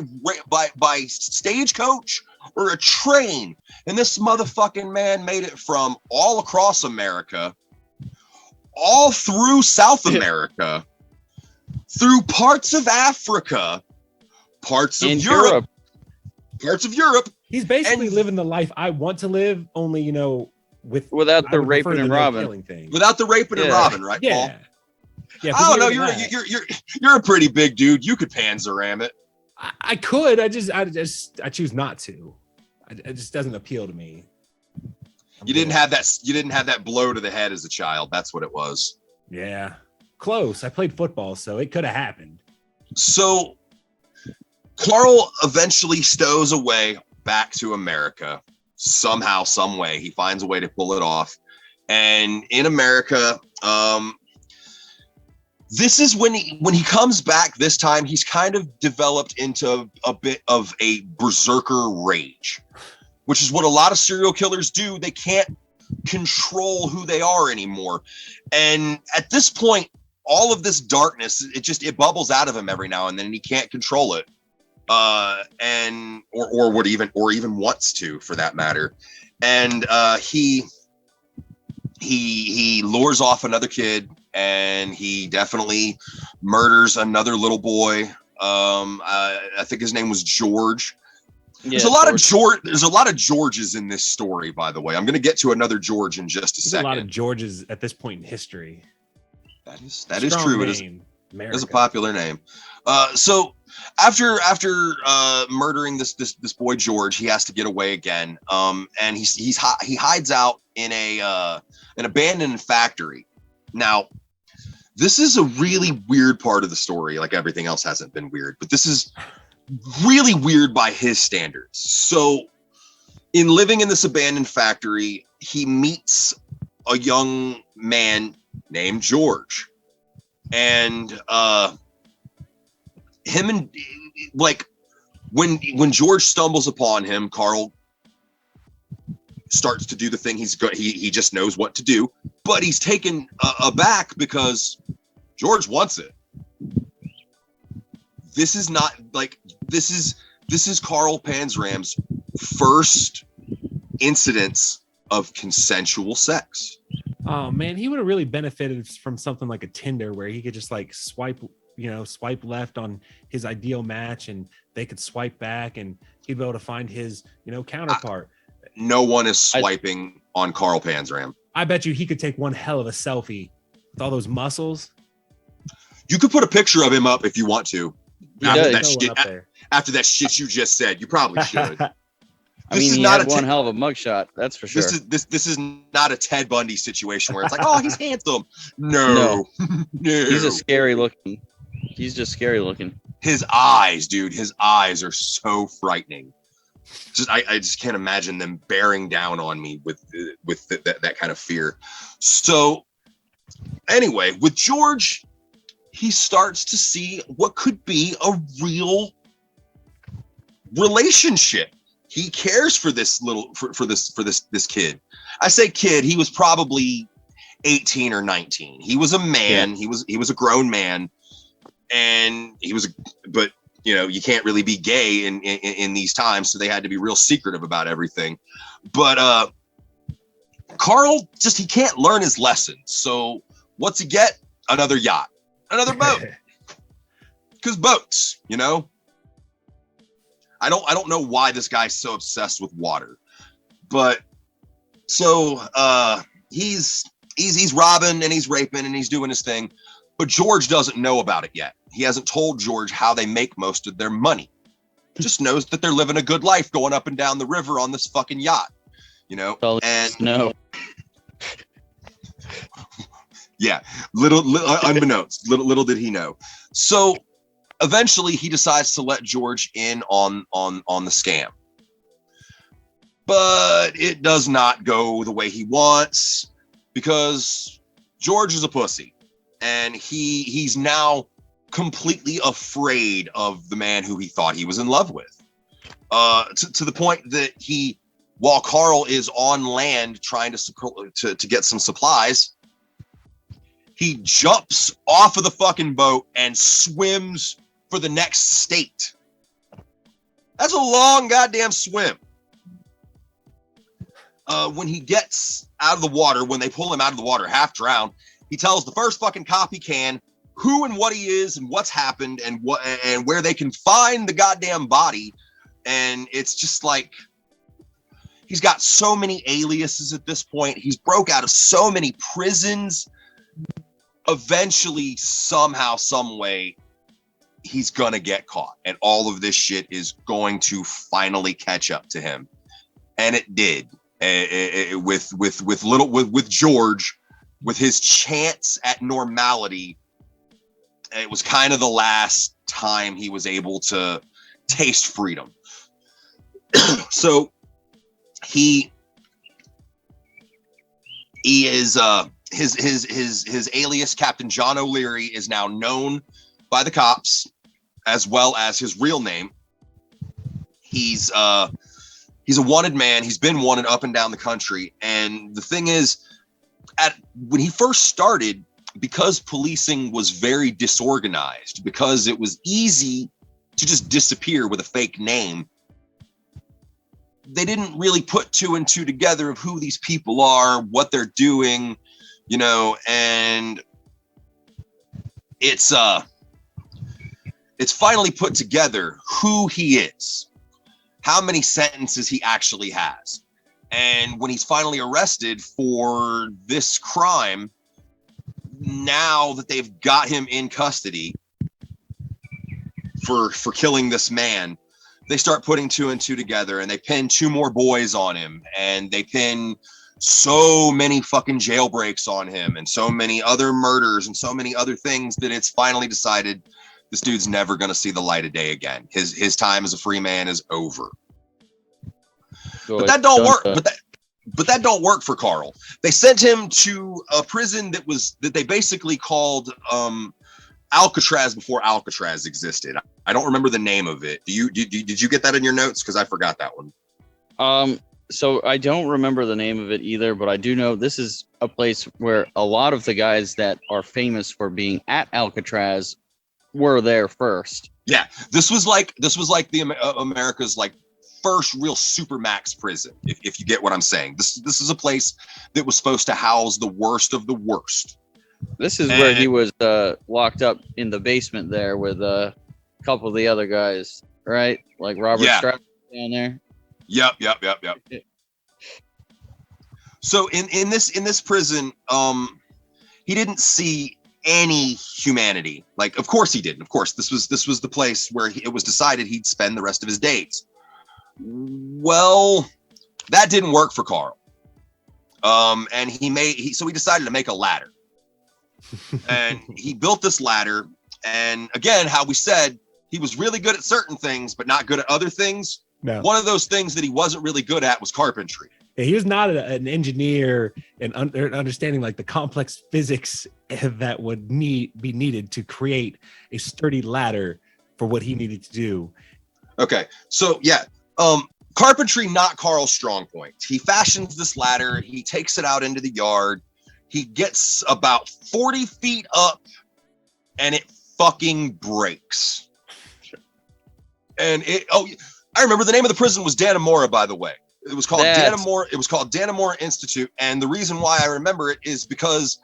stagecoach or a train. And this motherfucking man made it from all across America, all through South America, through parts of Africa, parts of Europe. He's basically living the life I want to live, only, you know, without the raping and robbing thing. Without the raping and robbing, right, yeah. Paul? Yeah. I don't know. You're a pretty big dude. You could Panzram it. I could. I choose not to. It just doesn't appeal to me. You didn't have that blow to the head as a child. That's what it was. Yeah. Close. I played football, so it could have happened. So Carl eventually stows away back to America. Somehow, some way, he finds a way to pull it off. And in America, this is when he comes back this time, he's kind of developed into a bit of a berserker rage, which is what a lot of serial killers do. They can't control who they are anymore. And at this point, all of this darkness, it bubbles out of him every now and then, and he can't control it. Or even wants to, for that matter. And he lures off another kid, and he definitely murders another little boy. I think his name was George. Yeah, there's a lot of Georges in this story, by the way. I'm going to get to another George in just a second. A lot of Georges at this point in history. That is true. It is a popular name. So after murdering this boy George, he has to get away again. And he hides out in an abandoned factory. Now, this is a really weird part of the story. Like everything else hasn't been weird, but this is really weird by his standards. So, in living in this abandoned factory, he meets a young man named George, and him and like when George stumbles upon him, Carl starts to do the thing he just knows what to do, but he's taken aback because George wants it. This is not like this is Carl Panzram's first incidents of consensual sex. Oh man, he would have really benefited from something like a Tinder where he could just like swipe left on his ideal match and they could swipe back and he'd be able to find his, counterpart. No one is swiping on Carl Panzram. I bet you he could take one hell of a selfie with all those muscles. You could put a picture of him up if you want to. After that shit you just said, you probably should. He had one hell of a mugshot, that's for sure. This is not a Ted Bundy situation where it's like, oh, he's handsome. No. He's just scary looking. His eyes, dude. His eyes are so frightening. I just can't imagine them bearing down on me with that kind of fear. So anyway, with George, he starts to see what could be a real relationship. He cares for this this kid. I say kid, he was probably 18 or 19. He was a man. Yeah. He was a grown man, and but you can't really be gay in these times, so they had to be real secretive about everything. But Carl he can't learn his lessons. So what's he get? Another yacht, another boat. Because boats, I don't know why this guy's so obsessed with water, but so he's robbing and he's raping and he's doing his thing, but George doesn't know about it yet. He hasn't told George how they make most of their money. Just knows that they're living a good life going up and down the river on this fucking yacht, and no. Yeah, little unbeknownst, little did he know. So eventually he decides to let George in on the scam, but it does not go the way he wants because George is a pussy, and he's now completely afraid of the man who he thought he was in love with, to the point that while Carl is on land trying to get some supplies, He jumps off of the fucking boat and swims for the next state. That's a long goddamn swim. When he gets out of the water, when they pull him out of the water half drowned, he tells the first fucking cop he can who and what he is and what's happened and what and where they can find the goddamn body. And it's just like, he's got so many aliases at this point. He's broke out of so many prisons. Eventually, somehow, some way, he's gonna get caught, and all of this shit is going to finally catch up to him. And it did. With George, with his chance at normality, it was kind of the last time he was able to taste freedom. So he is his alias, Captain John O'Leary, is now known by the cops as well as his real name. He's a wanted man. He's been wanted up and down the country. And the thing is, when he first started, because policing was very disorganized, because it was easy to just disappear with a fake name, they didn't really put two and two together of who these people are, what they're doing, you know, and it's finally put together who he is, how many sentences he actually has. And when he's finally arrested for this crime, now that they've got him in custody for killing this man, they start putting two and two together, and they pin two more boys on him, and they pin so many fucking jailbreaks on him, and so many other murders, and so many other things, that it's finally decided this dude's never going to see the light of day again. His time as a free man is over. But that don't work. But that don't work for Carl. They sent him to a prison that they basically called Alcatraz before Alcatraz existed. I don't remember the name of it. Did you get that in your notes? Because I forgot that one. So I don't remember the name of it either, but I do know this is a place where a lot of the guys that are famous for being at Alcatraz were there first. Yeah, this was like the America's like first real supermax prison, if you get what I'm saying. This is a place that was supposed to house the worst of the worst. This is where he was locked up in the basement there with a couple of the other guys, right? Like Robert Strauss down there. Yep. So in this prison, he didn't see any humanity. Like, of course he didn't. Of course, this was the place where it was decided he'd spend the rest of his days. Well, that didn't work for Carl. And so he decided to make a ladder. And he built this ladder. And again, how we said, he was really good at certain things, but not good at other things. No. One of those things that he wasn't really good at was carpentry. Yeah, he was not an engineer and understanding like the complex physics that would be needed to create a sturdy ladder for what he needed to do. Okay, so yeah, carpentry, not Carl's strong point. He fashions this ladder. He takes it out into the yard. He gets about 40 feet up, and it fucking breaks. And I remember the name of the prison was Dannemora, by the way. It was called Dannemora. It was called Dannemora Institute. And the reason why I remember it is because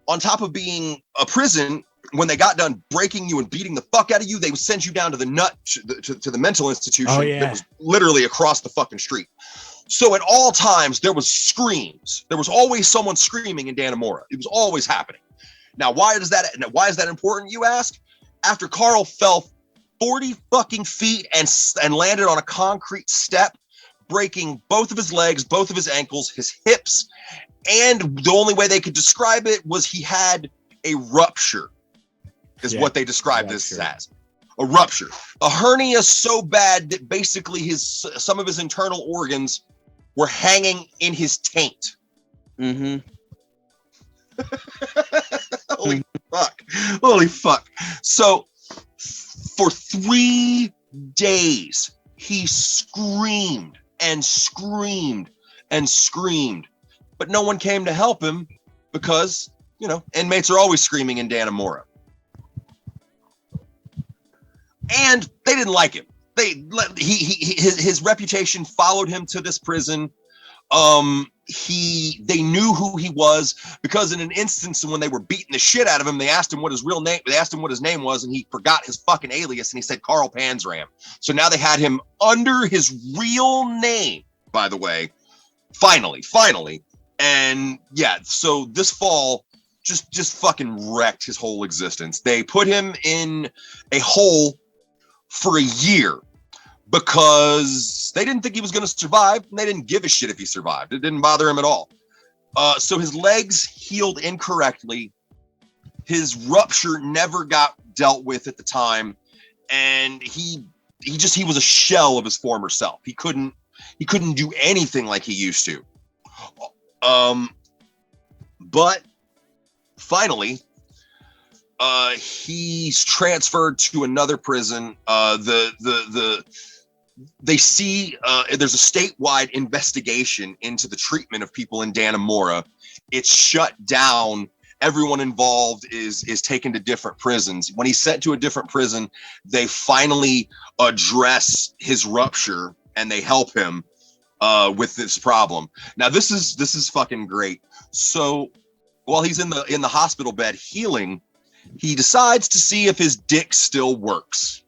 on top of being a prison, when they got done breaking you and beating the fuck out of you, they would send you down to the to the mental institution that was literally across the fucking street. So at all times, there was screams. There was always someone screaming in Dannemora. It was always happening. Now, why is that important, you ask? After Carl fell 40 fucking feet and landed on a concrete step, breaking both of his legs, both of his ankles, his hips, and the only way they could describe it was he had a rupture, what they described this as. A rupture. A hernia so bad that basically some of his internal organs were hanging in his taint. Mm-hmm. Holy fuck. So for 3 days, he screamed and screamed and screamed, but no one came to help him because You know, inmates are always screaming in Dannemora. And they didn't like him. His reputation followed him to this prison. They knew who he was because in an instance when they were beating the shit out of him, they asked him what his real name. They asked him what his name was, and he forgot his fucking alias, and he said Carl Panzram. So now they had him under his real name. By the way, finally, and yeah. So this fall just fucking wrecked his whole existence. They put him in a hole for a year because they didn't think he was going to survive, and they didn't give a shit if he survived. It didn't bother him at all. So his legs healed incorrectly. His rupture never got dealt with at the time, and he was a shell of his former self. He couldn't do anything like he used to. But finally, he's transferred to another prison. They see there's a statewide investigation into the treatment of people in Dannemora. It's shut down. Everyone involved is taken to different prisons. When he's sent to a different prison, they finally address his rupture and they help him with this problem. Now this is fucking great. So while he's in the hospital bed healing, he decides to see if his dick still works.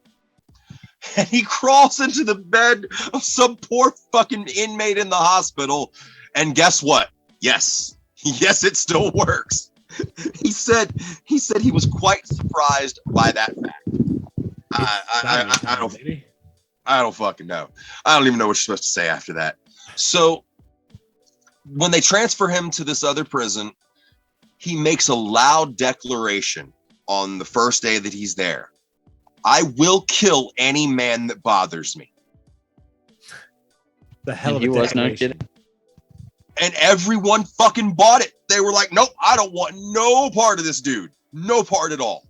And he crawls into the bed of some poor fucking inmate in the hospital. And guess what? Yes, it still works. He said he was quite surprised by that fact. I don't fucking know. I don't even know what you're supposed to say after that. So when they transfer him to this other prison, he makes a loud declaration on the first day that he's there. I will kill any man that bothers me. The hell of a declaration. Not kidding. And everyone fucking bought it. They were like, nope, I don't want no part of this dude. No part at all.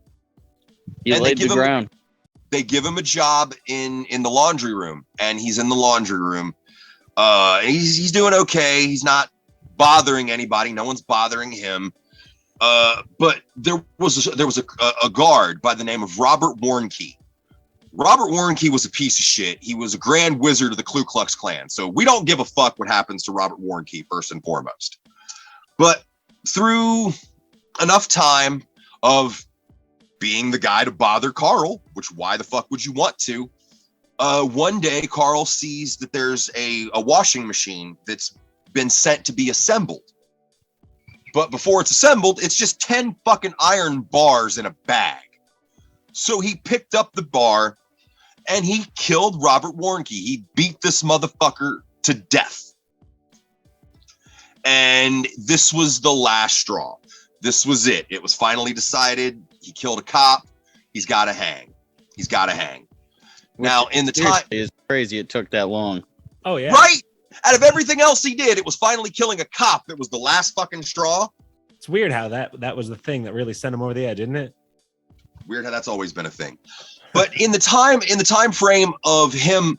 He laid the ground. They give him a job in the laundry room, and he's in the laundry room. He's doing okay. He's not bothering anybody. No one's bothering him. But there was a guard by the name of Robert Warnke. Robert Warnke was a piece of shit. He was a grand wizard of the Ku Klux Klan. So we don't give a fuck what happens to Robert Warnke first and foremost. But through enough time of being the guy to bother Carl, which why the fuck would you want to? One day Carl sees that there's a washing machine that's been sent to be assembled. But before it's assembled, it's just 10 fucking iron bars in a bag. So he picked up the bar and he killed Robert Warnke. He beat this motherfucker to death. And this was the last straw. This was it. It was finally decided. He killed a cop. He's got to hang. He's got to hang. Now, in the time... It's crazy it took that long. Oh, yeah. Right? Out of everything else he did, it was finally killing a cop that was the last fucking straw. It's weird how that was the thing that really sent him over the edge, isn't it? Weird how that's always been a thing. But in the time frame of him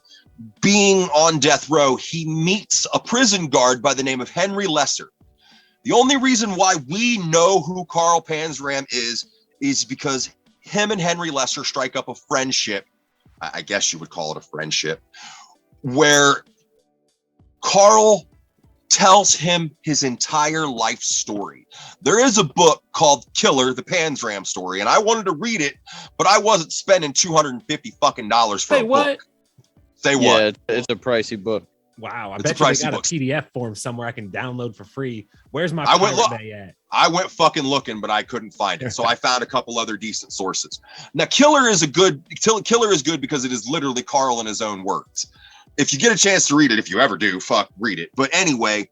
being on death row, he meets a prison guard by the name of Henry Lesser. The only reason why we know who Carl Panzram is because him and Henry Lesser strike up a friendship. I guess you would call it a friendship, where Carl tells him his entire life story. There is a book called Killer, the Panzram story, and I wanted to read it, but I wasn't spending $250 fucking dollars for a book. Say what? Yeah, it's a pricey book. Wow, I bet you they got a PDF form somewhere I can download for free. Where's my Pirate Bay at? I went fucking looking, but I couldn't find it. So I found a couple other decent sources. Now, Killer is good because it is literally Carl in his own words. If you get a chance to read it, if you ever do, read it. But anyway,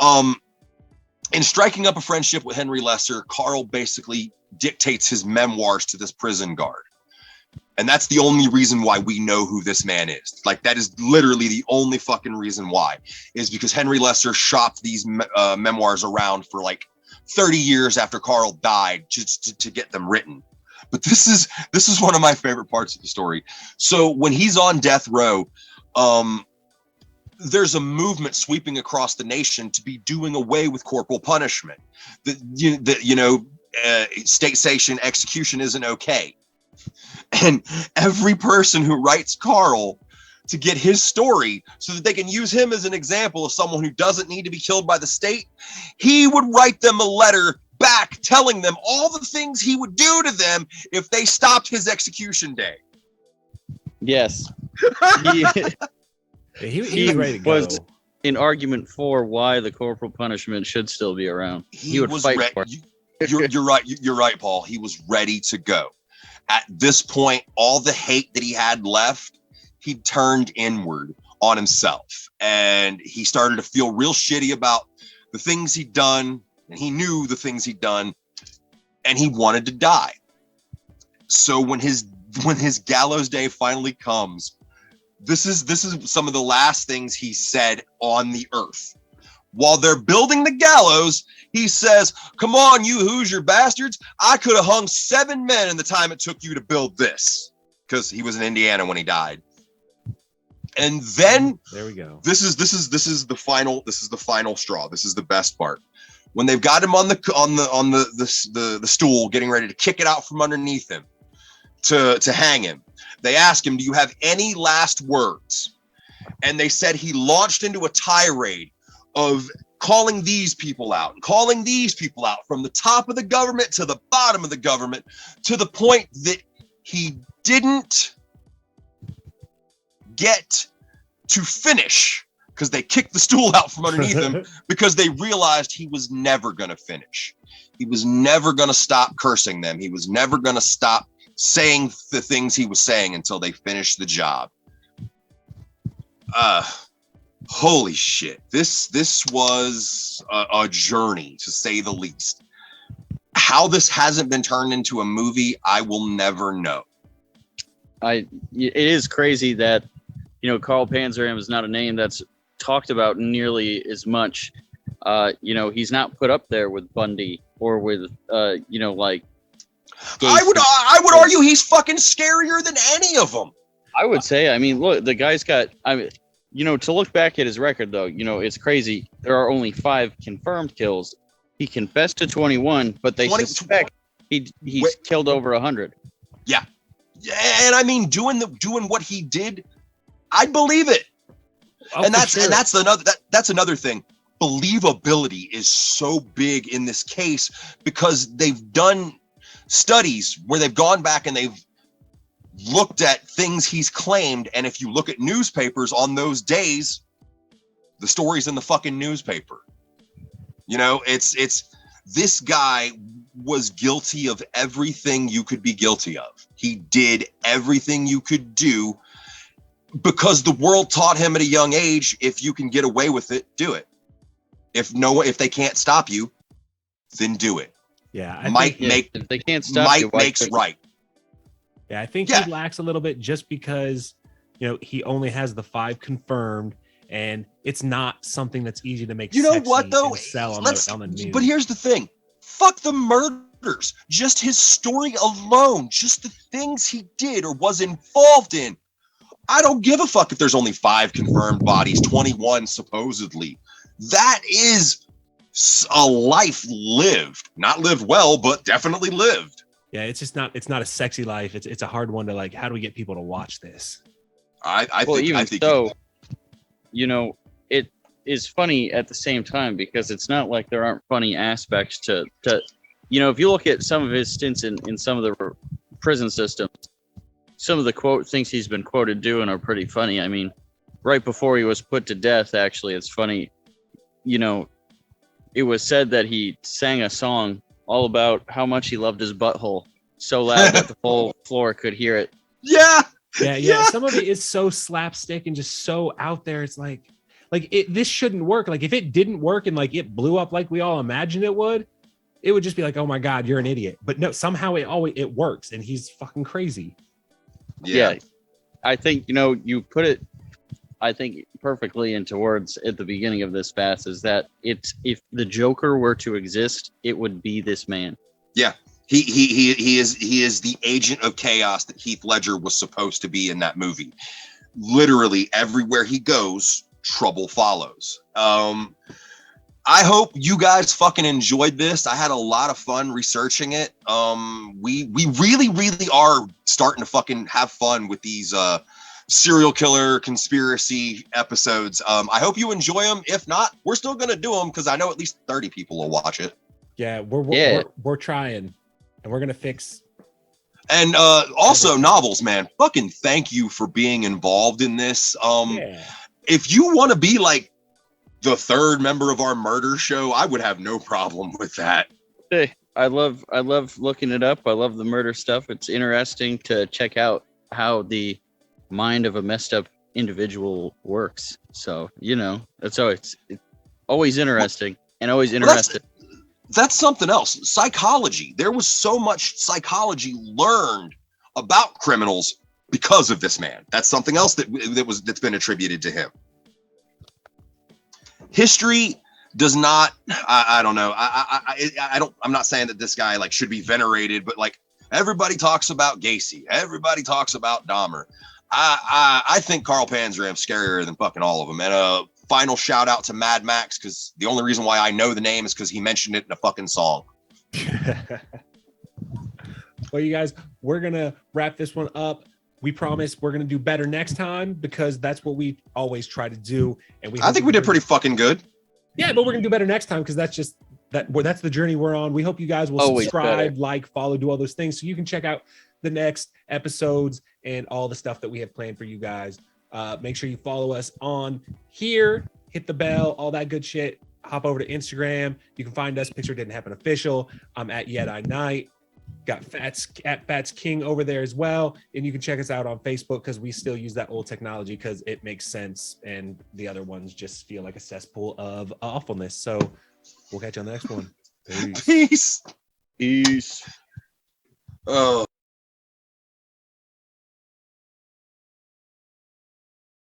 in striking up a friendship with Henry Lesser, Carl basically dictates his memoirs to this prison guard. And that's the only reason why we know who this man is. Like, that is literally the only fucking reason why, is because Henry Lesser shopped these memoirs around for like 30 years after Carl died just to get them written. But this is one of my favorite parts of the story. So when he's on death row, there's a movement sweeping across the nation to be doing away with corporal punishment. State sanctioned execution isn't okay. And every person who writes Carl to get his story so that they can use him as an example of someone who doesn't need to be killed by the state, he would write them a letter back telling them all the things he would do to them if they stopped his execution day. Yes. He ready to go. Was an argument for why the corporal punishment should still be around. He would fight for it. You're right. You're right, Paul. He was ready to go. At this point, all the hate that he had left, he turned inward on himself, and he started to feel real shitty about the things he'd done, and he knew the things he'd done, and he wanted to die. So when his gallows day finally comes, this is some of the last things he said on the earth. While they're building the gallows, he says, "Come on, you Hoosier bastards. I could have hung 7 men in the time it took you to build this." Because he was in Indiana when he died. And then there we go. This is the final straw. This is the best part. When they've got him on the stool, getting ready to kick it out from underneath him to hang him, they ask him, "Do you have any last words?" And they said he launched into a tirade of calling these people out and calling these people out from the top of the government to the bottom of the government, to the point that he didn't get to finish because they kicked the stool out from underneath him because they realized he was never going to finish. He was never going to stop cursing them. He was never going to stop saying the things he was saying until they finished the job. Holy shit. This was a journey, to say the least. How this hasn't been turned into a movie, I will never know. It is crazy that, Carl Panzram is not a name that's talked about nearly as much. He's not put up there with Bundy or with, like. I would argue he's fucking scarier than any of them. I would say, look, the guy's got, to look back at his record, though, it's crazy. There are only 5 confirmed kills. He confessed to 21, but they suspect he's killed over 100. Yeah. And doing what he did, I believe it. Oh, and that's sure. and that's another thing. Believability is so big in this case because they've done studies where they've gone back and they've looked at things he's claimed, and if you look at newspapers on those days, the story's in the fucking newspaper. It's this guy was guilty of everything you could be guilty of. He did everything you could do because the world taught him at a young age, if you can get away with it, do it. If they can't stop you, then do it. Yeah, if they can't stop you, makes right. Yeah, I think he lacks a little bit just because, he only has the 5 confirmed, and it's not something that's easy to make. You know what though? Sell on the news. But here's the thing: fuck the murders. Just his story alone, just the things he did or was involved in. I don't give a fuck if there's only 5 confirmed bodies, 21 supposedly. That is a life lived, not lived well, but definitely lived. Yeah, it's not a sexy life. It's a hard one to, like, how do we get people to watch this? I think it is funny at the same time because it's not like there aren't funny aspects to if you look at some of his stints in some of the prison systems, some of the things he's been quoted doing are pretty funny. Right before he was put to death, actually, it's funny. It was said that he sang a song all about how much he loved his butthole so loud that the whole floor could hear it. Yeah. Some of it is so slapstick and just so out there. It's like this shouldn't work. Like, if it didn't work and like it blew up like we all imagined it would just be like, oh my God, you're an idiot. But no, somehow it works, and he's fucking crazy. Yeah. I think, you put it, I think, perfectly into words at the beginning of this fast, is that if the Joker were to exist, it would be this man. Yeah. He is the agent of chaos that Heath Ledger was supposed to be in that movie. Literally everywhere he goes, trouble follows. I hope you guys fucking enjoyed this. I had a lot of fun researching it. We really are starting to fucking have fun with these serial killer conspiracy episodes. I hope you enjoy them. If not, we're still gonna do them because I know at least 30 people will watch it. Yeah, we're trying, and we're gonna fix. And also, Novls, man, fucking thank you for being involved in this. If you want to be like the third member of our murder show, I would have no problem with that. Hey, I love looking it up. I love the murder stuff. It's interesting to check out how the mind of a messed up individual works. So, it's always interesting and always interested. That's something else. Psychology. There was so much psychology learned about criminals because of this man. That's something else that's been attributed to him. History does not. I don't know. I don't. I'm not saying that this guy like should be venerated, but like everybody talks about Gacy. Everybody talks about Dahmer. I think Carl Panzram's scarier than fucking all of them. And final shout out to Mad Max, because the only reason why I know the name is because he mentioned it in a fucking song. Well, you guys, we're gonna wrap this one up. We promise we're gonna do better next time because that's what we always try to do. And I think we did pretty fucking good. Yeah, but we're gonna do better next time because that's just that's the journey we're on. We hope you guys will subscribe, like, follow, do all those things so you can check out the next episodes and all the stuff that we have planned for you guys. Make sure you follow us on here, hit the bell, all that good shit. Hop over to Instagram. You can find us Picture Didn't Happen Official. I'm at Yedi Night. Got Fatz at Fatz King over there as well. And you can check us out on Facebook because we still use that old technology because it makes sense. And the other ones just feel like a cesspool of awfulness. So we'll catch you on the next one. Peace. Peace. Oh.